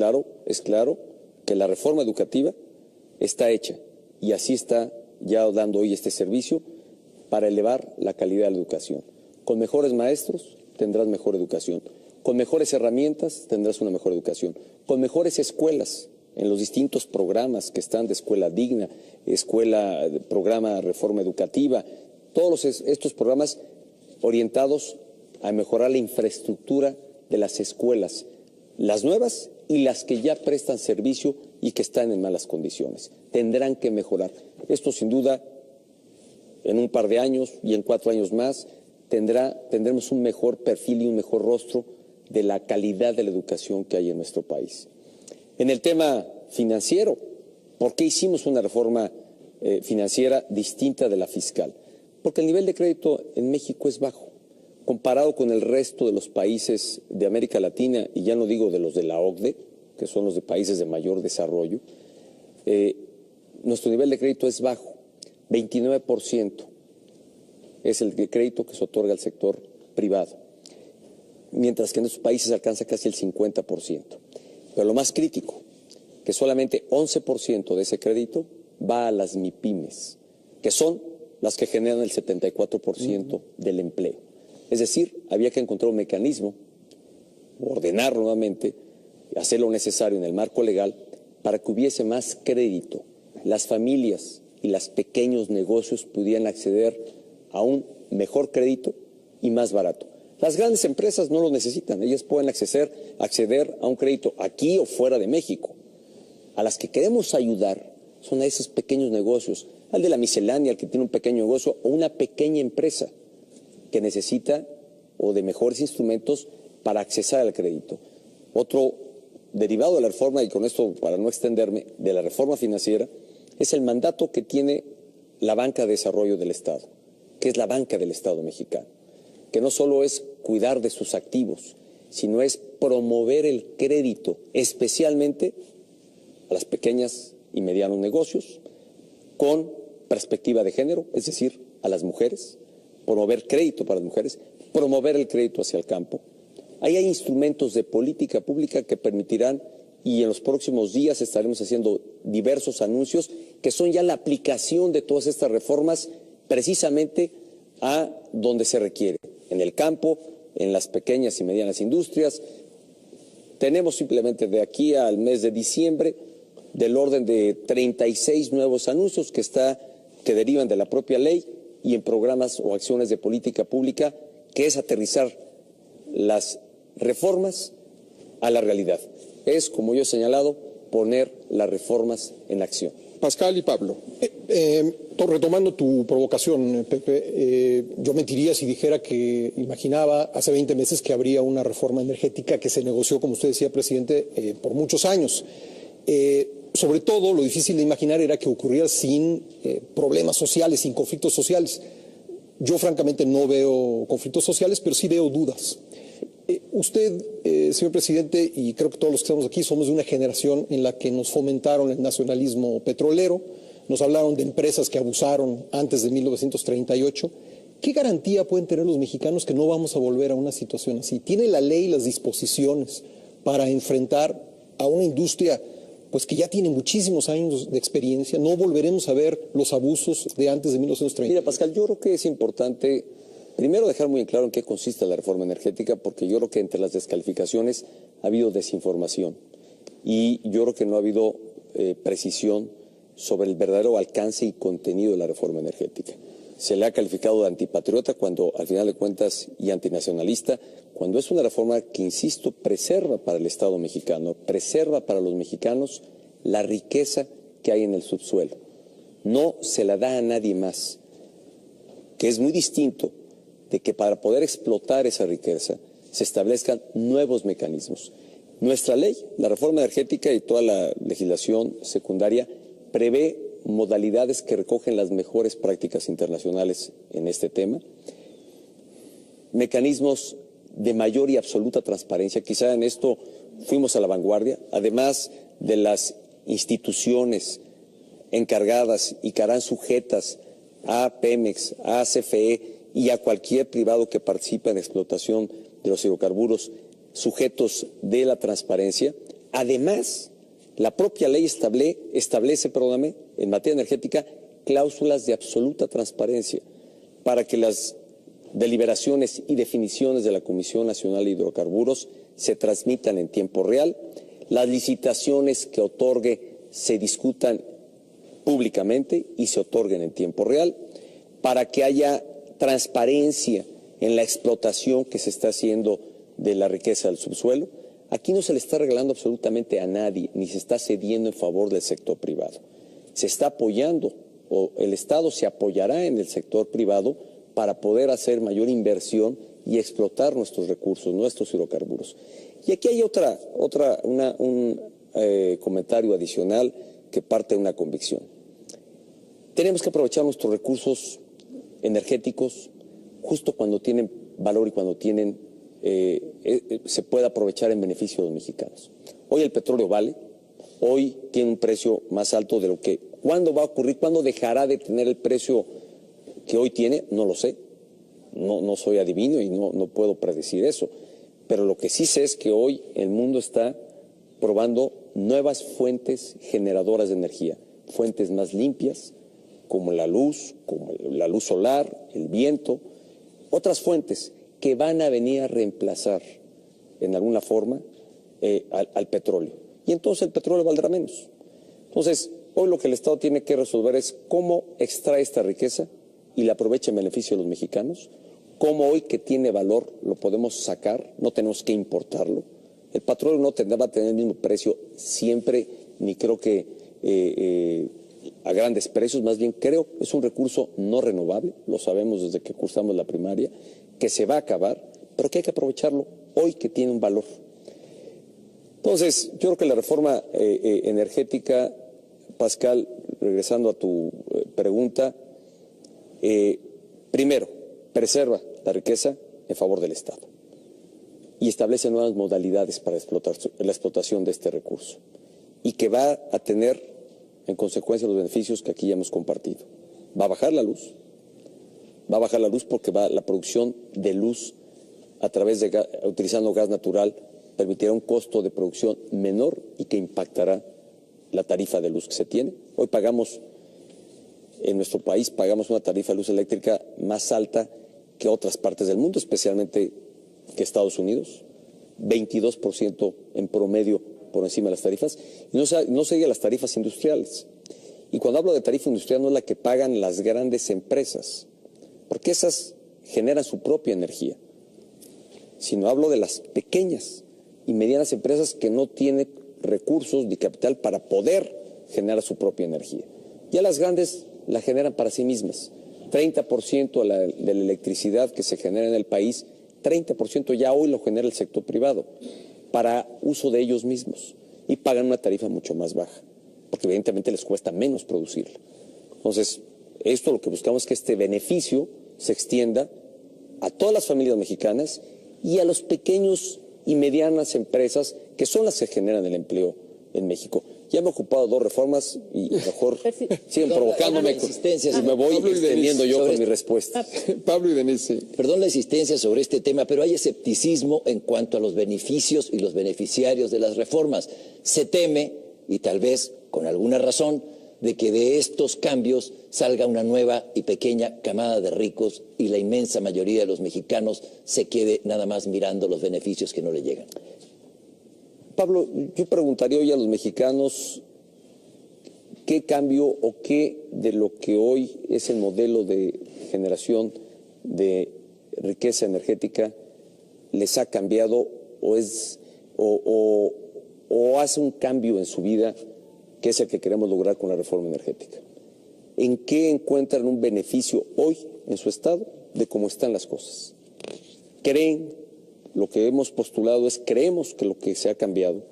claro que la reforma educativa está hecha y así está ya dando hoy este servicio para elevar la calidad de la educación. Con mejores maestros tendrás mejor educación, con mejores herramientas tendrás una mejor educación, con mejores escuelas en los distintos programas que están de escuela digna, programa reforma educativa, todos estos programas orientados a mejorar la infraestructura de las escuelas, las nuevas y las que ya prestan servicio y que están en malas condiciones. Tendrán que mejorar. Esto sin duda, en un par de años y en 4 años más, tendremos un mejor perfil y un mejor rostro de la calidad de la educación que hay en nuestro país. En el tema financiero, ¿por qué hicimos una reforma financiera distinta de la fiscal? Porque el nivel de crédito en México es bajo, comparado con el resto de los países de América Latina, y ya no digo de los de la OCDE, que son los de países de mayor desarrollo. Nuestro nivel de crédito es bajo, 29% es el crédito que se otorga al sector privado, mientras que en estos países alcanza casi el 50%. Pero lo más crítico, que solamente 11% de ese crédito va a las MIPYMES, que son las que generan el 74% del empleo. Es decir, había que encontrar un mecanismo, ordenar nuevamente, hacer lo necesario en el marco legal para que hubiese más crédito. Las familias y los pequeños negocios pudieran acceder a un mejor crédito y más barato. Las grandes empresas no lo necesitan, ellas pueden acceder a un crédito aquí o fuera de México. A las que queremos ayudar son a esos pequeños negocios, al de la miscelánea, al que tiene un pequeño negocio o una pequeña empresa que necesita o de mejores instrumentos para accesar al crédito. Otro derivado de la reforma, y con esto para no extenderme, de la reforma financiera, es el mandato que tiene la Banca de Desarrollo del Estado, que es la banca del Estado mexicano, que no solo es cuidar de sus activos, sino es promover el crédito, especialmente a las pequeñas y medianos negocios, con perspectiva de género, es decir, a las mujeres, promover crédito para las mujeres, promover el crédito hacia el campo. Ahí hay instrumentos de política pública que permitirán, y en los próximos días estaremos haciendo diversos anuncios, que son ya la aplicación de todas estas reformas precisamente a donde se requiere, en el campo, en las pequeñas y medianas industrias. Tenemos simplemente de aquí al mes de diciembre del orden de 36 nuevos anuncios que derivan de la propia ley y en programas o acciones de política pública, que es aterrizar las reformas a la realidad. Es, como yo he señalado, poner las reformas en acción. Pascal y Pablo. Retomando tu provocación, Pepe, yo mentiría si dijera que imaginaba hace 20 meses que habría una reforma energética que se negoció, como usted decía, presidente, por muchos años. Sobre todo, lo difícil de imaginar era que ocurriera sin problemas sociales, sin conflictos sociales. Yo, francamente, no veo conflictos sociales, pero sí veo dudas. Usted, señor presidente, y creo que todos los que estamos aquí somos de una generación en la que nos fomentaron el nacionalismo petrolero, nos hablaron de empresas que abusaron antes de 1938. ¿Qué garantía pueden tener los mexicanos que no vamos a volver a una situación así? ¿Tiene la ley las disposiciones para enfrentar a una industria pues que ya tiene muchísimos años de experiencia? ¿No volveremos a ver los abusos de antes de 1930? Mira, Pascal, yo creo que es importante primero dejar muy en claro en qué consiste la reforma energética, porque yo creo que entre las descalificaciones ha habido desinformación y yo creo que no ha habido precisión sobre el verdadero alcance y contenido de la reforma energética. Se le ha calificado de antipatriota cuando, al final de cuentas, y antinacionalista, cuando es una reforma que, insisto, preserva para el Estado mexicano, preserva para los mexicanos la riqueza que hay en el subsuelo. No se la da a nadie más, que es muy distinto de que para poder explotar esa riqueza se establezcan nuevos mecanismos. Nuestra ley, la reforma energética y toda la legislación secundaria prevé modalidades que recogen las mejores prácticas internacionales en este tema, mecanismos de mayor y absoluta transparencia. Quizá en esto fuimos a la vanguardia, además de las instituciones encargadas y que harán sujetas a Pemex, a CFE y a cualquier privado que participe en la explotación de los hidrocarburos, sujetos de la transparencia. Además, la propia ley establece, en materia energética, cláusulas de absoluta transparencia para que las deliberaciones y definiciones de la Comisión Nacional de Hidrocarburos se transmitan en tiempo real, las licitaciones que otorgue se discutan públicamente y se otorguen en tiempo real, para que haya transparencia en la explotación que se está haciendo de la riqueza del subsuelo. Aquí no se le está regalando absolutamente a nadie, ni se está cediendo en favor del sector privado. Se está apoyando, o el Estado se apoyará en el sector privado para poder hacer mayor inversión y explotar nuestros recursos, nuestros hidrocarburos. Y aquí hay un comentario adicional que parte de una convicción. Tenemos que aprovechar nuestros recursos energéticos justo cuando tienen valor y cuando se puede aprovechar en beneficio de los mexicanos. Hoy el petróleo vale, hoy tiene un precio más alto de lo que... ¿Cuándo va a ocurrir? ¿Cuándo dejará de tener el precio que hoy tiene? No lo sé. No soy adivino y no puedo predecir eso. Pero lo que sí sé es que hoy el mundo está probando nuevas fuentes generadoras de energía, fuentes más limpias, como la luz solar, el viento, otras fuentes que van a venir a reemplazar en alguna forma al petróleo. Y entonces el petróleo valdrá menos. Entonces, hoy lo que el Estado tiene que resolver es cómo extrae esta riqueza y la aprovecha en beneficio de los mexicanos, cómo hoy que tiene valor lo podemos sacar, no tenemos que importarlo. El petróleo no va a tener el mismo precio siempre, ni creo que a grandes precios, más bien creo que es un recurso no renovable, lo sabemos desde que cursamos la primaria, que se va a acabar, pero que hay que aprovecharlo hoy que tiene un valor. Entonces, yo creo que la reforma energética, Pascal, regresando a tu pregunta, primero, preserva la riqueza en favor del Estado y establece nuevas modalidades para la explotación de este recurso y que va a tener en consecuencia los beneficios que aquí ya hemos compartido. Va a bajar la luz porque la producción de luz a través de utilizando gas natural permitirá un costo de producción menor y que impactará la tarifa de luz que se tiene. Hoy en nuestro país pagamos una tarifa de luz eléctrica más alta que otras partes del mundo, especialmente que Estados Unidos, 22% en promedio por encima de las tarifas, y no sigue las tarifas industriales. Y cuando hablo de tarifa industrial no es la que pagan las grandes empresas, porque esas generan su propia energía, sino hablo de las pequeñas y medianas empresas que no tienen recursos ni capital para poder generar su propia energía. Ya las grandes la generan para sí mismas. 30% de la electricidad que se genera en el país, 30% ya hoy lo genera el sector privado para uso de ellos mismos y pagan una tarifa mucho más baja, porque evidentemente les cuesta menos producirlo. Entonces, esto lo que buscamos es que este beneficio se extienda a todas las familias mexicanas y a los pequeños y medianas empresas que son las que generan el empleo en México. Ya me he ocupado 2 reformas y mejor siguen provocándome y me voy extendiendo yo con mi respuesta. Pablo y Denise. Perdón la insistencia sobre este tema, pero hay escepticismo en cuanto a los beneficios y los beneficiarios de las reformas. Se teme, y tal vez con alguna razón, de que de estos cambios salga una nueva y pequeña camada de ricos y la inmensa mayoría de los mexicanos se quede nada más mirando los beneficios que no le llegan. Pablo, yo preguntaría hoy a los mexicanos qué cambio o qué de lo que hoy es el modelo de generación de riqueza energética les ha cambiado o hace un cambio en su vida que es el que queremos lograr con la reforma energética. ¿En qué encuentran un beneficio hoy en su estado de cómo están las cosas? ¿Creen? Lo que hemos postulado creemos que lo que se ha cambiado,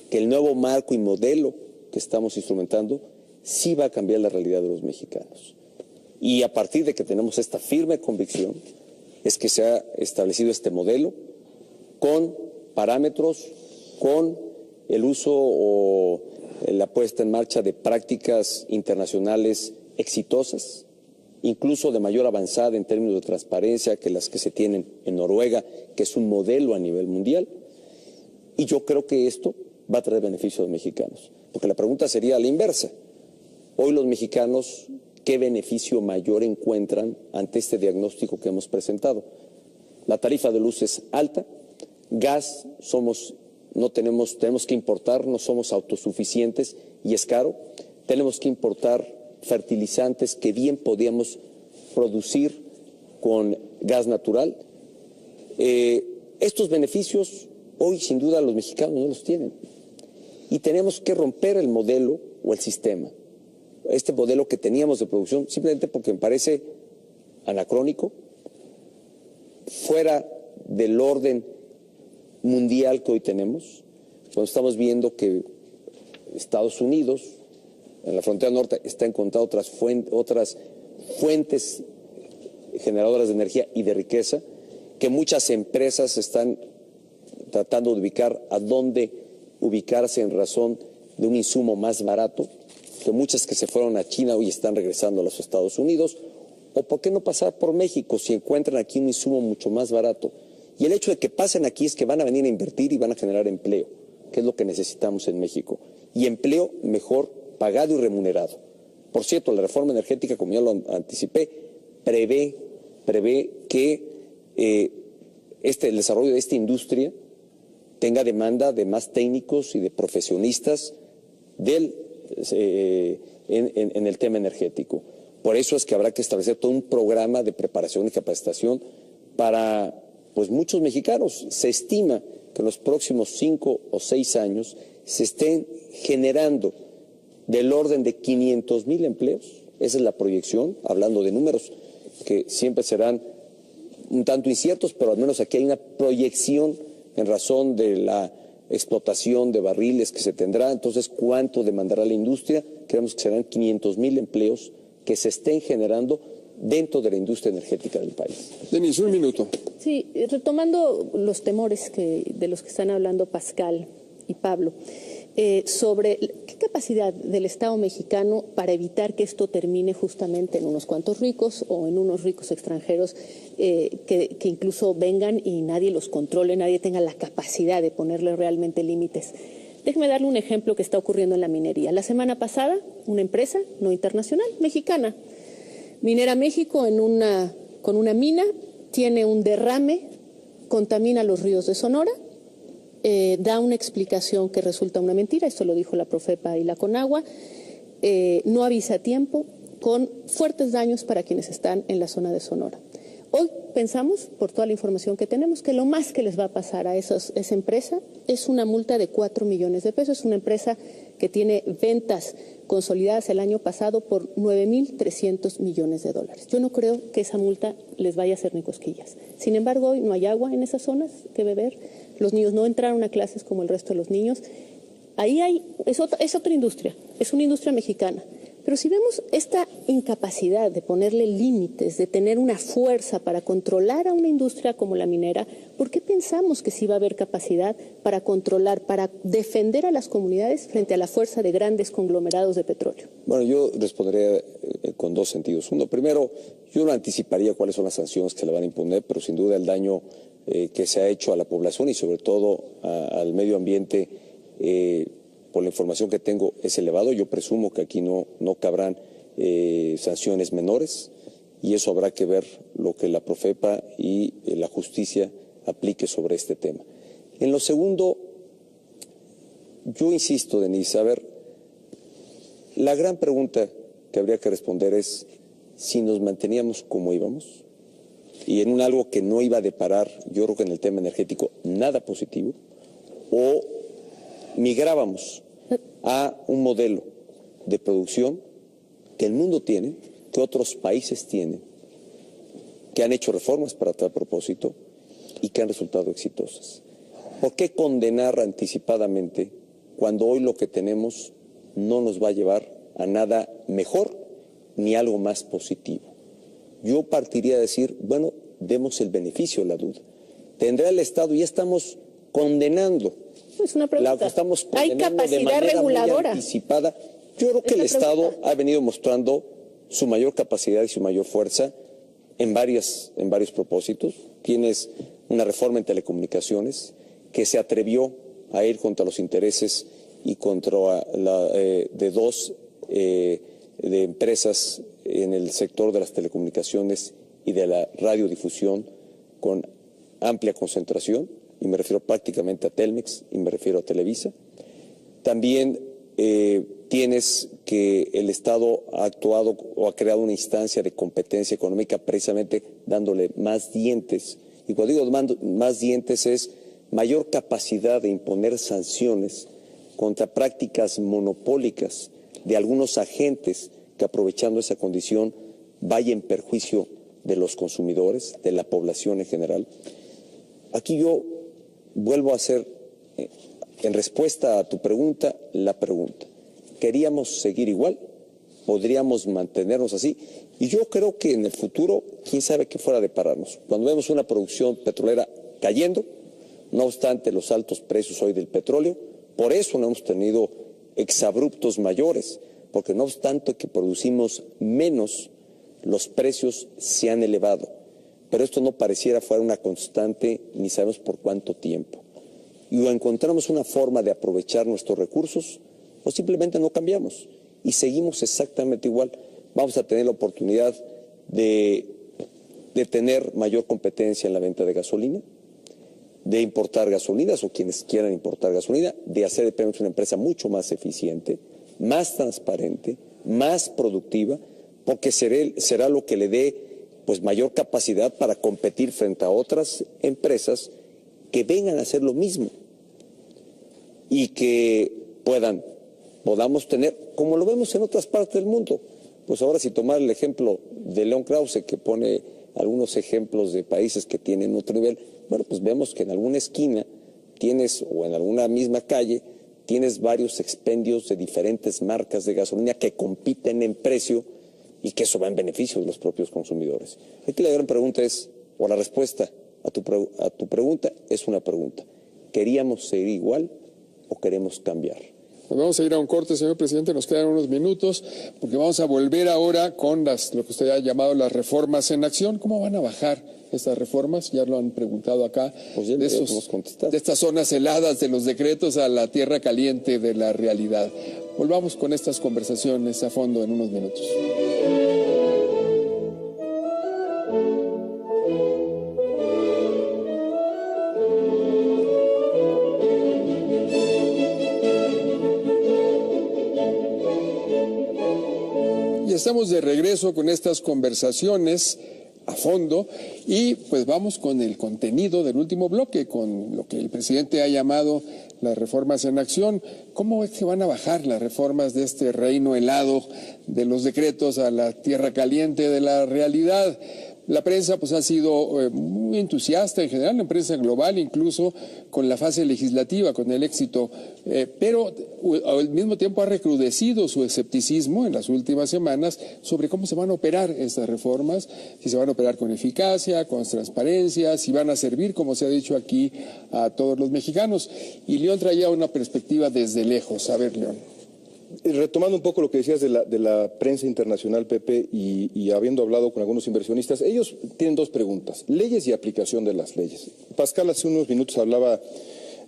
que el nuevo marco y modelo que estamos instrumentando sí va a cambiar la realidad de los mexicanos. Y a partir de que tenemos esta firme convicción, es que se ha establecido este modelo con parámetros, con el uso o la puesta en marcha de prácticas internacionales exitosas, incluso de mayor avanzada en términos de transparencia que las que se tienen en Noruega, que es un modelo a nivel mundial. Y yo creo que esto va a traer beneficios a los mexicanos. Porque la pregunta sería a la inversa. Hoy los mexicanos, ¿qué beneficio mayor encuentran ante este diagnóstico que hemos presentado? La tarifa de luz es alta, gas tenemos que importar, no somos autosuficientes y es caro, tenemos que importar fertilizantes que bien podíamos producir con gas natural. Estos beneficios hoy sin duda los mexicanos no los tienen y tenemos que romper el modelo o el sistema, este modelo que teníamos de producción, simplemente porque me parece anacrónico, fuera del orden mundial que hoy tenemos, cuando estamos viendo que Estados Unidos en la frontera norte está encontrando otras fuentes generadoras de energía y de riqueza, que muchas empresas están tratando de ubicar a dónde ubicarse en razón de un insumo más barato, que muchas que se fueron a China hoy están regresando a los Estados Unidos, o por qué no pasar por México si encuentran aquí un insumo mucho más barato. Y el hecho de que pasen aquí es que van a venir a invertir y van a generar empleo, que es lo que necesitamos en México, y empleo mejor pagado y remunerado. Por cierto, la reforma energética, como ya lo anticipé, prevé que el desarrollo de esta industria tenga demanda de más técnicos y de profesionistas en el tema energético. Por eso es que habrá que establecer todo un programa de preparación y capacitación para muchos mexicanos. Se estima que en los próximos 5 o 6 años se estén generando del orden de 500,000 empleos. Esa es la proyección, hablando de números que siempre serán un tanto inciertos, pero al menos aquí hay una proyección en razón de la explotación de barriles que se tendrá. Entonces, ¿cuánto demandará la industria? Creemos que serán 500,000 empleos que se estén generando dentro de la industria energética del país. Denise, un minuto. Sí, retomando los temores de los que están hablando Pascal y Pablo, sobre qué capacidad del Estado mexicano para evitar que esto termine justamente en unos cuantos ricos o en unos ricos extranjeros que incluso vengan y nadie los controle, nadie tenga la capacidad de ponerle realmente límites. Déjeme darle un ejemplo que está ocurriendo en la minería. La semana pasada, una empresa no internacional, mexicana, Minera México, con una mina, tiene un derrame, contamina los ríos de Sonora, da una explicación que resulta una mentira, esto lo dijo la Profepa y la Conagua, no avisa a tiempo, con fuertes daños para quienes están en la zona de Sonora. Hoy pensamos, por toda la información que tenemos, que lo más que les va a pasar a esa empresa es una multa de 4 millones de pesos. Es una empresa que tiene ventas consolidadas el año pasado por 9,300 millones de dólares. Yo no creo que esa multa les vaya a hacer ni cosquillas. Sin embargo, hoy no hay agua en esas zonas que beber. Los niños no entraron a clases como el resto de los niños. Ahí es otra industria, es una industria mexicana. Pero si vemos esta incapacidad de ponerle límites, de tener una fuerza para controlar a una industria como la minera, ¿por qué pensamos que sí va a haber capacidad para controlar, para defender a las comunidades frente a la fuerza de grandes conglomerados de petróleo? Bueno, yo respondería con 2 sentidos. Uno, primero, yo no anticiparía cuáles son las sanciones que le van a imponer, pero sin duda el daño que se ha hecho a la población y sobre todo al medio ambiente, por la información que tengo, es elevado. Yo presumo que aquí no cabrán sanciones menores y eso habrá que ver lo que la Profepa y la justicia aplique sobre este tema. En lo segundo, yo insisto, Denise, a ver, la gran pregunta que habría que responder es si nos manteníamos como íbamos y en algo que no iba a deparar, yo creo que en el tema energético, nada positivo, o migrábamos a un modelo de producción que el mundo tiene, que otros países tienen, que han hecho reformas para tal propósito y que han resultado exitosas. ¿Por qué condenar anticipadamente cuando hoy lo que tenemos no nos va a llevar a nada mejor ni algo más positivo? Yo partiría a decir, bueno, demos el beneficio de la duda. ¿Tendrá el Estado? Ya estamos condenando. Es una pregunta. Estamos ¿Hay capacidad reguladora? Anticipada. Yo creo que el Estado ha venido mostrando su mayor capacidad y su mayor fuerza en varios propósitos. Tienes una reforma en telecomunicaciones que se atrevió a ir contra los intereses y contra de 2 de empresas en el sector de las telecomunicaciones y de la radiodifusión con amplia concentración, y me refiero prácticamente a Telmex y me refiero a Televisa. También tienes que el Estado ha actuado o ha creado una instancia de competencia económica precisamente dándole más dientes. Y cuando digo más dientes es mayor capacidad de imponer sanciones contra prácticas monopólicas de algunos agentes que aprovechando esa condición vaya en perjuicio de los consumidores, de la población en general. Aquí yo vuelvo a hacer, en respuesta a tu pregunta, la pregunta. ¿Queríamos seguir igual? ¿Podríamos mantenernos así? Y yo creo que en el futuro, quién sabe qué fuera de pararnos. Cuando vemos una producción petrolera cayendo, no obstante los altos precios hoy del petróleo, por eso no hemos tenido exabruptos mayores, porque no obstante que producimos menos, los precios se han elevado. Pero esto no pareciera fuera una constante, ni sabemos por cuánto tiempo. Y o encontramos una forma de aprovechar nuestros recursos, o simplemente no cambiamos. y seguimos exactamente igual. Vamos a tener la oportunidad de tener mayor competencia en la venta de gasolina, de importar gasolinas o quienes quieran importar gasolina, de hacer de Pemex una empresa mucho más eficiente, más transparente, más productiva, porque será lo que le dé pues mayor capacidad para competir frente a otras empresas que vengan a hacer lo mismo y que podamos tener, como lo vemos en otras partes del mundo. Pues ahora, si tomar el ejemplo de León Krause, que pone algunos ejemplos de países que tienen otro nivel, bueno, pues vemos que en alguna esquina tienes, o en alguna misma calle, tienes varios expendios de diferentes marcas de gasolina que compiten en precio y que eso va en beneficio de los propios consumidores. Aquí la gran pregunta es, o la respuesta a tu pregunta es una pregunta: ¿queríamos seguir igual o queremos cambiar? Pues vamos a ir a un corte, señor presidente, nos quedan unos minutos, porque vamos a volver ahora con lo que usted ha llamado las reformas en acción. ¿Cómo van a bajar estas reformas? Ya lo han preguntado acá, pues ya de estas zonas heladas de los decretos a la tierra caliente de la realidad. Volvamos con estas conversaciones a fondo en unos minutos. Estamos de regreso con estas conversaciones a fondo y pues vamos con el contenido del último bloque, con lo que el presidente ha llamado las reformas en acción. ¿Cómo es que van a bajar las reformas de este reino helado de los decretos a la tierra caliente de la realidad? La prensa pues ha sido muy entusiasta en general, la prensa global, incluso con la fase legislativa, con el éxito, pero al mismo tiempo ha recrudecido su escepticismo en las últimas semanas sobre cómo se van a operar estas reformas, si se van a operar con eficacia, con transparencia, si van a servir, como se ha dicho aquí, a todos los mexicanos. Y León traía una perspectiva desde lejos. A ver, León. Retomando un poco lo que decías de la prensa internacional, Pepe, y habiendo hablado con algunos inversionistas, ellos tienen dos preguntas: leyes y aplicación de las leyes. Pascal hace unos minutos hablaba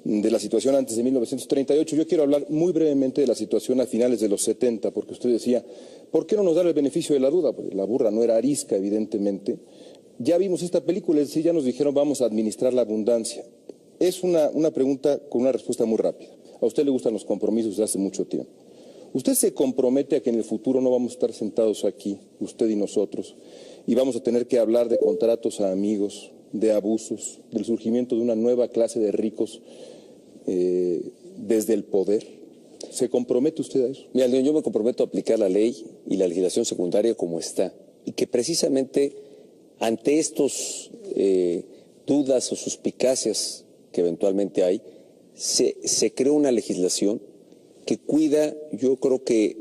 de la situación antes de 1938. Yo quiero hablar muy brevemente de la situación a finales de los 70, porque usted decía, ¿por qué no nos dan el beneficio de la duda? Porque la burra no era arisca, evidentemente. Ya vimos esta película, es decir, ya nos dijeron vamos a administrar la abundancia. Es una pregunta con una respuesta muy rápida. A usted le gustan los compromisos desde hace mucho tiempo. ¿Usted se compromete a que en el futuro no vamos a estar sentados aquí, usted y nosotros, y vamos a tener que hablar de contratos a amigos, de abusos, del surgimiento de una nueva clase de ricos desde el poder? ¿Se compromete usted a eso? Mira, León, yo me comprometo a aplicar la ley y la legislación secundaria como está, y que precisamente ante estos dudas o suspicacias que eventualmente hay, se creó una legislación que cuida, yo creo que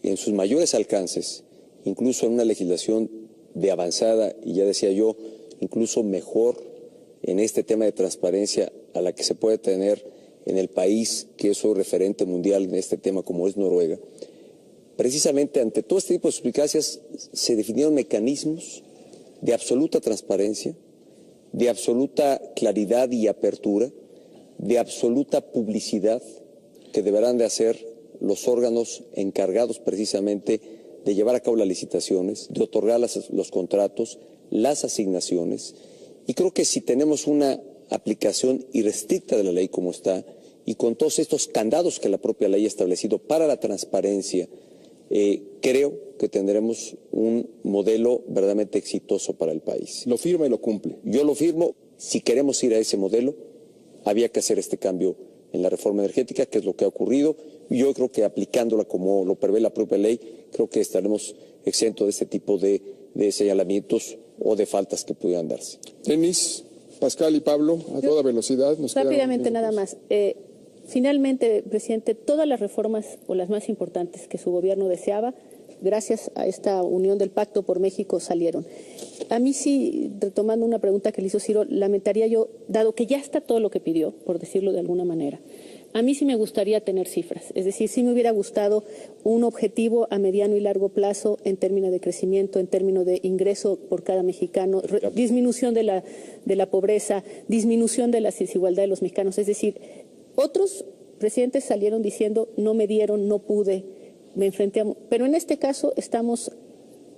en sus mayores alcances, incluso en una legislación de avanzada, y ya decía yo, incluso mejor en este tema de transparencia a la que se puede tener en el país que es un referente mundial en este tema como es Noruega. Precisamente ante todo este tipo de suspicacias se definieron mecanismos de absoluta transparencia, de absoluta claridad y apertura, de absoluta publicidad, que deberán de hacer los órganos encargados precisamente de llevar a cabo las licitaciones, de otorgar los contratos, las asignaciones. Y creo que si tenemos una aplicación irrestricta de la ley como está, y con todos estos candados que la propia ley ha establecido para la transparencia, creo que tendremos un modelo verdaderamente exitoso para el país. ¿Lo firma y lo cumple? Yo lo firmo. Si queremos ir a ese modelo, había que hacer este cambio en la reforma energética, que es lo que ha ocurrido. Yo creo que aplicándola como lo prevé la propia ley, creo que estaremos exentos de este tipo de señalamientos o de faltas que pudieran darse. Denis, Pascal y Pablo, a toda velocidad. Rápidamente nada más. Finalmente, presidente, todas las reformas o las más importantes que su gobierno deseaba, gracias a esta unión del Pacto por México, salieron. A mí sí, retomando una pregunta que le hizo Ciro, lamentaría yo, dado que ya está todo lo que pidió, por decirlo de alguna manera, a mí sí me gustaría tener cifras. Es decir, sí me hubiera gustado un objetivo a mediano y largo plazo en términos de crecimiento, en términos de ingreso por cada mexicano, disminución de la pobreza, disminución de las desigualdades de los mexicanos. Es decir, otros presidentes salieron diciendo no me dieron, no pude, me enfrenté a... Pero en este caso estamos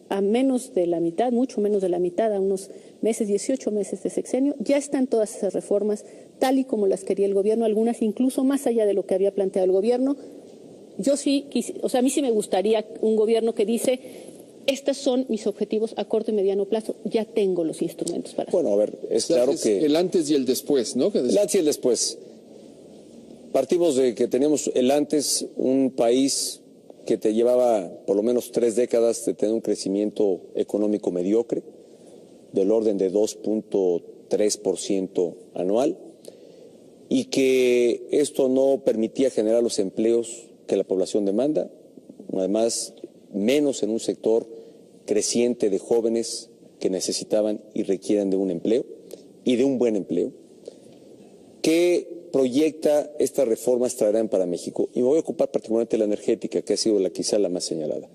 a menos de la mitad, mucho menos de la mitad, a unos meses, 18 meses de sexenio. Ya están todas esas reformas tal y como las quería el gobierno, algunas incluso más allá de lo que había planteado el gobierno. Yo sí, a mí sí me gustaría un gobierno que dice, estos son mis objetivos a corto y mediano plazo, ya tengo los instrumentos para Bueno, a ver, es claro que... El antes y el después, ¿no? El antes y el después. Partimos de que teníamos el antes, un país que te llevaba por lo menos 3 décadas de tener un crecimiento económico mediocre, del orden de 2.3% anual, y que esto no permitía generar los empleos que la población demanda, además menos en un sector creciente de jóvenes que necesitaban y requieren de un empleo y de un buen empleo. ¿Qué proyecta estas reformas traerán para México? Y me voy a ocupar particularmente de la energética, que ha sido quizá la más señalada.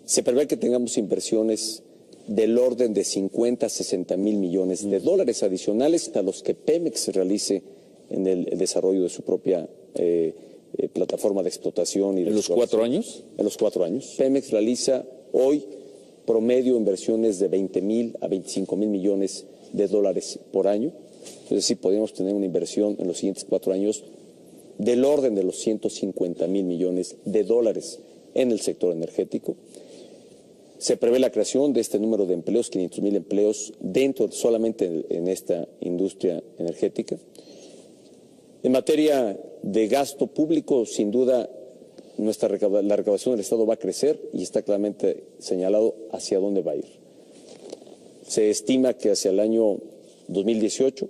Se prevé que tengamos inversiones del orden de 50 a 60 mil millones de dólares adicionales a los que Pemex realice en el desarrollo de su propia plataforma de explotación. ¿En los 4 años? En los 4 años. Pemex realiza hoy promedio inversiones de 20 mil a 25 mil millones de dólares por año. Es decir, podríamos tener una inversión en los siguientes 4 años del orden de los 150 mil millones de dólares en el sector energético. Se prevé la creación de este número de empleos, 500 mil empleos, solamente en esta industria energética. En materia de gasto público, sin duda, la recaudación del Estado va a crecer y está claramente señalado hacia dónde va a ir. Se estima que hacia el año 2018,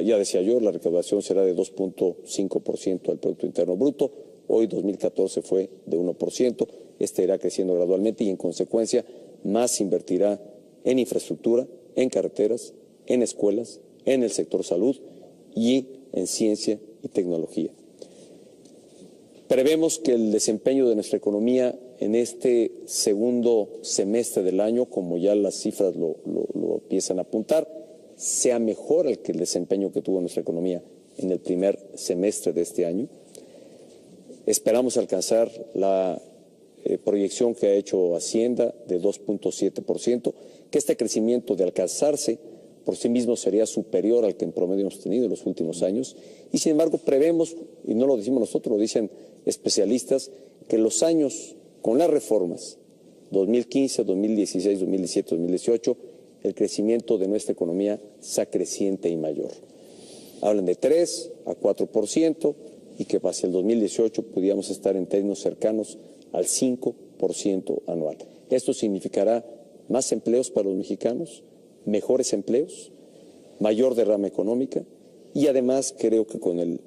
ya decía yo, la recaudación será de 2.5% del Producto Interno Bruto. Hoy, 2014, fue de 1%. Este irá creciendo gradualmente y, en consecuencia, más se invertirá en infraestructura, en carreteras, en escuelas, en el sector salud y en ciencia y tecnología. Prevemos que el desempeño de nuestra economía en este segundo semestre del año, como ya las cifras lo empiezan a apuntar, sea mejor que el desempeño que tuvo nuestra economía en el primer semestre de este año. Esperamos alcanzar la proyección que ha hecho Hacienda de 2.7%, que este crecimiento, de alcanzarse por sí mismo, sería superior al que en promedio hemos tenido en los últimos años. Y sin embargo prevemos, y no lo decimos nosotros, lo dicen especialistas, que los años con las reformas 2015, 2016, 2017, 2018, el crecimiento de nuestra economía sea creciente y mayor. Hablan de 3 a 4% y que hacia el 2018 pudiéramos estar en términos cercanos al 5% anual. Esto significará más empleos para los mexicanos, mejores empleos, mayor derrama económica y además creo que con el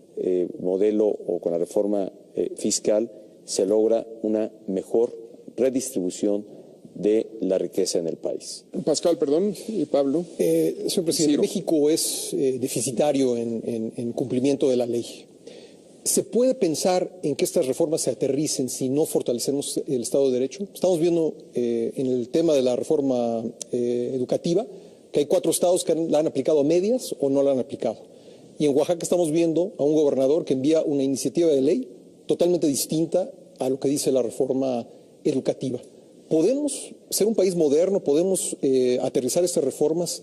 modelo o con la reforma fiscal se logra una mejor redistribución de la riqueza en el país. Pascal, perdón, y Pablo. Señor presidente, Ciro. México es deficitario en cumplimiento de la ley. ¿Se puede pensar en que estas reformas se aterricen si no fortalecemos el Estado de Derecho? Estamos viendo en el tema de la reforma educativa que hay 4 estados que la han aplicado a medias o no la han aplicado. Y en Oaxaca estamos viendo a un gobernador que envía una iniciativa de ley totalmente distinta a lo que dice la reforma educativa. ¿Podemos ser un país moderno? ¿Podemos aterrizar estas reformas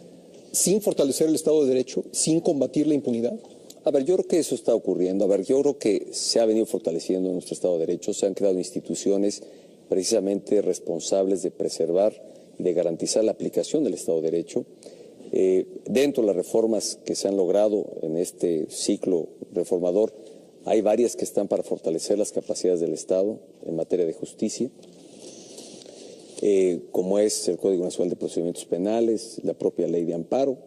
sin fortalecer el Estado de Derecho, sin combatir la impunidad? A ver, yo creo que eso está ocurriendo. A ver, yo creo que se ha venido fortaleciendo nuestro Estado de Derecho, se han creado instituciones precisamente responsables de preservar y de garantizar la aplicación del Estado de Derecho. Dentro de las reformas que se han logrado en este ciclo reformador, hay varias que están para fortalecer las capacidades del Estado en materia de justicia, como es el Código Nacional de Procedimientos Penales, la propia Ley de Amparo,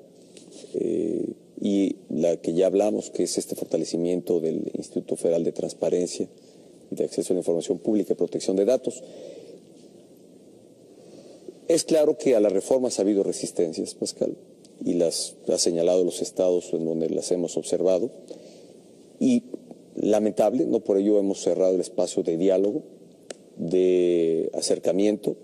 y la que ya hablamos, que es este fortalecimiento del Instituto Federal de Transparencia y de Acceso a la Información Pública y Protección de Datos. Es claro que a las reformas ha habido resistencias, Pascal, y las ha señalado los estados en donde las hemos observado, y lamentable, no por ello hemos cerrado el espacio de diálogo, de acercamiento,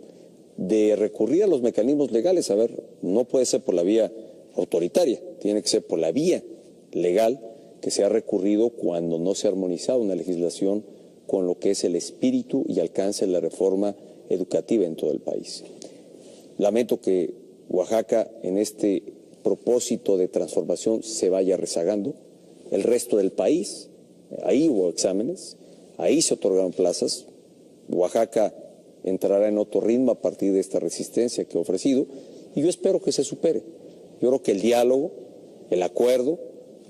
de recurrir a los mecanismos legales. A ver, no puede ser por la vía autoritaria, tiene que ser por la vía legal, que se ha recurrido cuando no se ha armonizado una legislación con lo que es el espíritu y alcance de la reforma educativa en todo el país. Lamento que Oaxaca en este propósito de transformación se vaya rezagando. El resto del país, ahí hubo exámenes, ahí se otorgaron plazas. Oaxaca entrará en otro ritmo a partir de esta resistencia que ha ofrecido y yo espero que se supere. Yo creo que el diálogo, el acuerdo,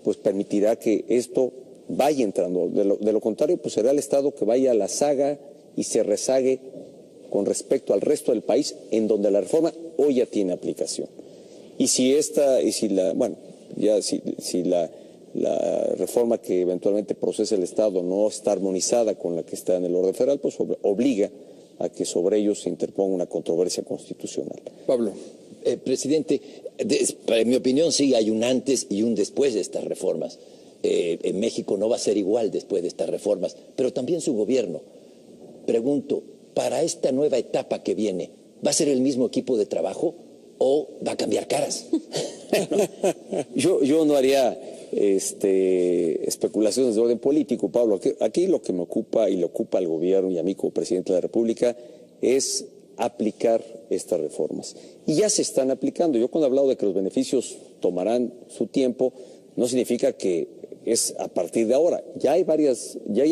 pues permitirá que esto vaya entrando. De lo contrario, pues será el Estado que vaya a la saga y se rezague con respecto al resto del país, en donde la reforma hoy ya tiene aplicación. Y si la reforma que eventualmente procese el Estado no está armonizada con la que está en el orden federal, pues obliga a que sobre ellos se interponga una controversia constitucional. Pablo. Presidente, en mi opinión sí hay un antes y un después de estas reformas. En México no va a ser igual después de estas reformas, pero también su gobierno. Pregunto, para esta nueva etapa que viene, ¿va a ser el mismo equipo de trabajo o va a cambiar caras? Yo no haría especulaciones de orden político, Pablo. Aquí lo que me ocupa y le ocupa al gobierno y a mí como presidente de la República es aplicar estas reformas. Y ya se están aplicando. Yo cuando he hablado de que los beneficios tomarán su tiempo, no significa que es a partir de ahora. Ya hay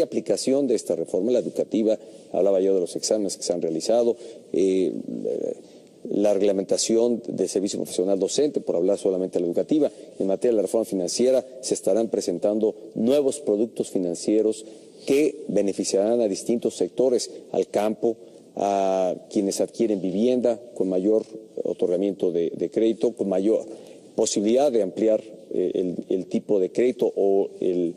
aplicación de esta reforma, la educativa, hablaba yo de los exámenes que se han realizado, la reglamentación del servicio profesional docente, por hablar solamente de la educativa. En materia de la reforma financiera se estarán presentando nuevos productos financieros que beneficiarán a distintos sectores, al campo, a quienes adquieren vivienda con mayor otorgamiento de crédito, con mayor posibilidad de ampliar el tipo de crédito o el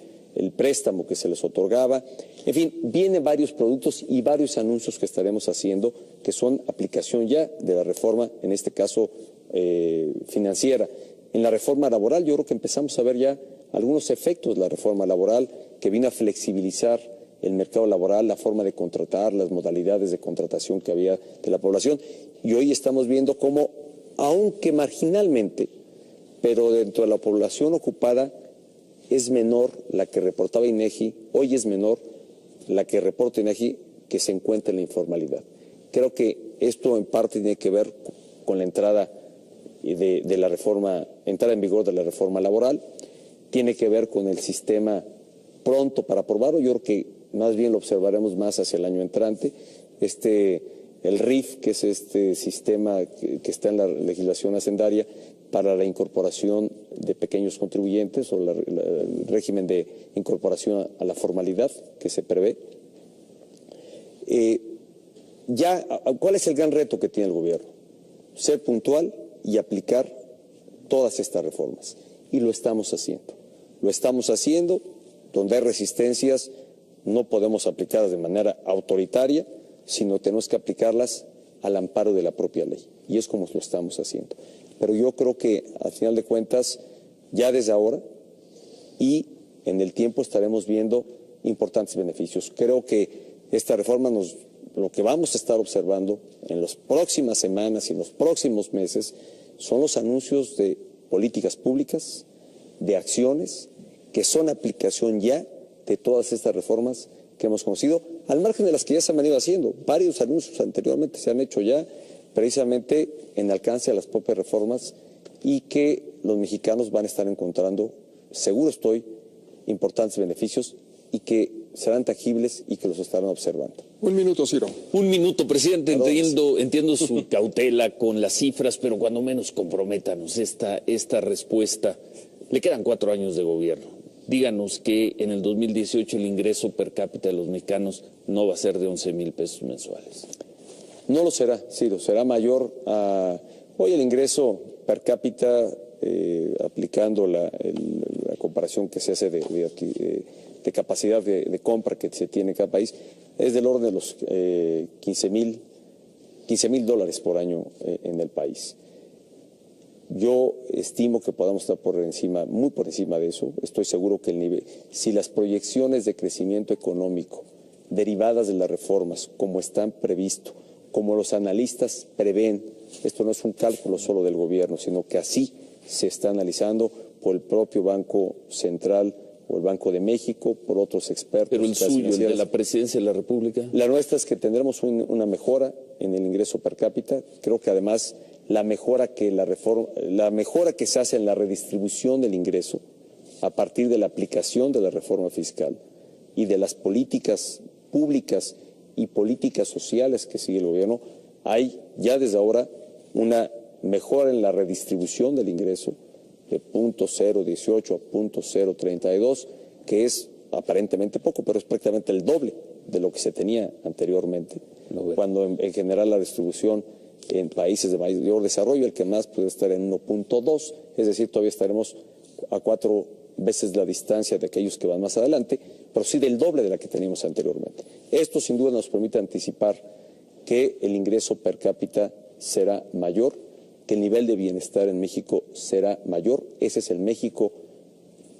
préstamo que se les otorgaba. En fin, vienen varios productos y varios anuncios que estaremos haciendo que son aplicación ya de la reforma, en este caso financiera. En la reforma laboral yo creo que empezamos a ver ya algunos efectos de la reforma laboral que vino a flexibilizar el mercado laboral, la forma de contratar, las modalidades de contratación que había de la población. Y hoy estamos viendo cómo, aunque marginalmente, pero dentro de la población ocupada es menor la que reportaba INEGI, hoy es menor la que reporta INEGI que se encuentra en la informalidad. Creo que esto en parte tiene que ver con la entrada de la reforma, entrada en vigor de la reforma laboral, tiene que ver con el sistema pronto para aprobarlo. Yo creo que más bien lo observaremos más hacia el año entrante. El RIF, que es este sistema que está en la legislación hacendaria para la incorporación de pequeños contribuyentes o el régimen de incorporación a la formalidad que se prevé. ¿Cuál es el gran reto que tiene el gobierno? Ser puntual y aplicar todas estas reformas. Y lo estamos haciendo. Lo estamos haciendo. Donde hay resistencias, no podemos aplicarlas de manera autoritaria, sino tenemos que aplicarlas al amparo de la propia ley. Y es como lo estamos haciendo. Pero yo creo que, al final de cuentas, ya desde ahora y en el tiempo estaremos viendo importantes beneficios. Creo que esta reforma lo que vamos a estar observando en las próximas semanas y en los próximos meses son los anuncios de políticas públicas, de acciones que son aplicación ya de todas estas reformas que hemos conocido, al margen de las que ya se han venido haciendo. Varios anuncios anteriormente se han hecho ya precisamente en alcance a las propias reformas y que los mexicanos van a estar encontrando, seguro estoy, importantes beneficios y que serán tangibles y que los estarán observando. Un minuto, Ciro. Un minuto, presidente. Entiendo su cautela con las cifras, pero cuando menos comprométanos esta respuesta. Le quedan 4 años de gobierno. Díganos que en el 2018 el ingreso per cápita de los mexicanos no va a ser de 11,000 pesos mensuales. No lo será, Ciro, será mayor a... Hoy el ingreso per cápita, aplicando la comparación que se hace de capacidad de compra que se tiene en cada país, es del orden de los $15,000 por año en el país. Yo estimo que podamos estar muy por encima de eso. Estoy seguro que el nivel, si las proyecciones de crecimiento económico derivadas de las reformas, como están previsto, como los analistas prevén, esto no es un cálculo solo del gobierno, sino que así se está analizando por el propio Banco Central o el Banco de México, por otros expertos. Pero el suyo, el de la Presidencia de la República. La nuestra es que tendremos una mejora en el ingreso per cápita. Creo que además la mejora que se hace en la redistribución del ingreso a partir de la aplicación de la reforma fiscal y de las políticas públicas y políticas sociales que sigue el gobierno, hay ya desde ahora una mejora en la redistribución del ingreso de 0.018 a 0.032, que es aparentemente poco, pero es prácticamente el doble de lo que se tenía anteriormente, cuando en general la distribución en países de mayor desarrollo, el que más puede estar en 1.2, es decir, todavía estaremos a 4 veces la distancia de aquellos que van más adelante, pero sí del doble de la que teníamos anteriormente. Esto sin duda nos permite anticipar que el ingreso per cápita será mayor, que el nivel de bienestar en México será mayor. Ese es el México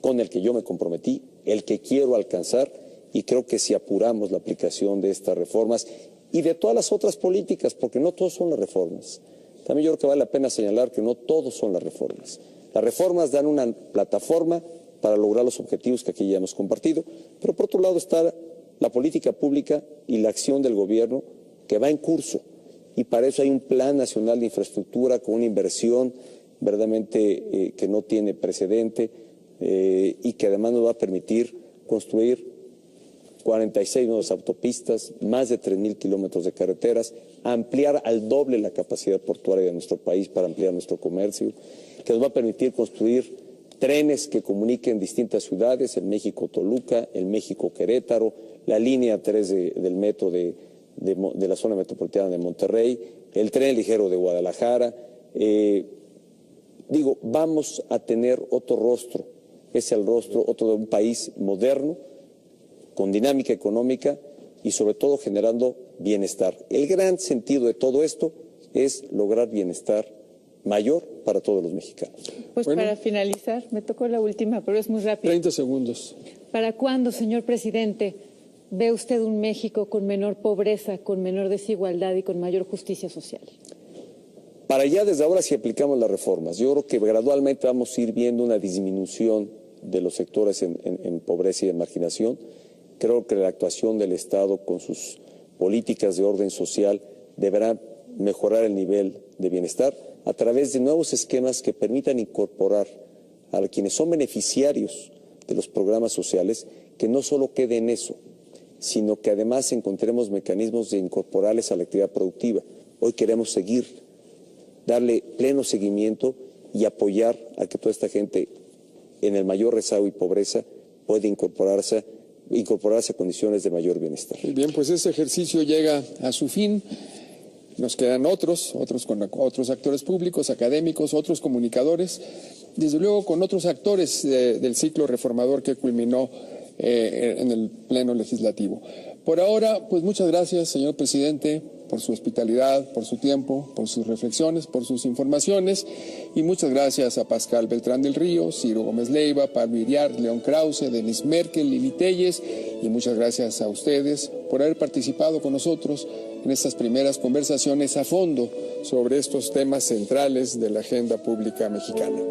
con el que yo me comprometí, el que quiero alcanzar, y creo que si apuramos la aplicación de estas reformas y de todas las otras políticas, porque no todos son las reformas. También yo creo que vale la pena señalar que no todos son las reformas. Las reformas dan una plataforma para lograr los objetivos que aquí ya hemos compartido, pero por otro lado está la política pública y la acción del gobierno que va en curso. Y para eso hay un Plan Nacional de Infraestructura con una inversión verdaderamente que no tiene precedente y que además nos va a permitir construir 46 nuevas autopistas, más de 3,000 kilómetros de carreteras, ampliar al doble la capacidad portuaria de nuestro país para ampliar nuestro comercio, que nos va a permitir construir trenes que comuniquen distintas ciudades, el México-Toluca, el México-Querétaro, la línea 3 del metro de la zona metropolitana de Monterrey, el tren ligero de Guadalajara. Vamos a tener otro rostro, es el rostro otro de un país moderno, con dinámica económica y sobre todo generando bienestar. El gran sentido de todo esto es lograr bienestar mayor para todos los mexicanos. Pues bueno, para finalizar, me tocó la última, pero es muy rápido. 30 segundos. ¿Para cuándo, señor presidente, ve usted un México con menor pobreza, con menor desigualdad y con mayor justicia social? Para allá, desde ahora, si aplicamos las reformas, yo creo que gradualmente vamos a ir viendo una disminución de los sectores en pobreza y en marginación. Creo que la actuación del Estado con sus políticas de orden social deberá mejorar el nivel de bienestar a través de nuevos esquemas que permitan incorporar a quienes son beneficiarios de los programas sociales, que no solo quede en eso, sino que además encontremos mecanismos de incorporarles a la actividad productiva. Hoy queremos darle pleno seguimiento y apoyar a que toda esta gente en el mayor rezago y pobreza pueda incorporarse a condiciones de mayor bienestar. Bien, pues este ejercicio llega a su fin. Nos quedan otros actores públicos, académicos, otros comunicadores, desde luego con otros actores del ciclo reformador que culminó en el Pleno Legislativo. Por ahora, pues muchas gracias, señor presidente, por su hospitalidad, por su tiempo, por sus reflexiones, por sus informaciones, y muchas gracias a Pascal Beltrán del Río, Ciro Gómez Leiva, Pablo Iriart, León Krause, Denis Merkel, Lili Telles, y muchas gracias a ustedes por haber participado con nosotros en estas primeras conversaciones a fondo sobre estos temas centrales de la agenda pública mexicana.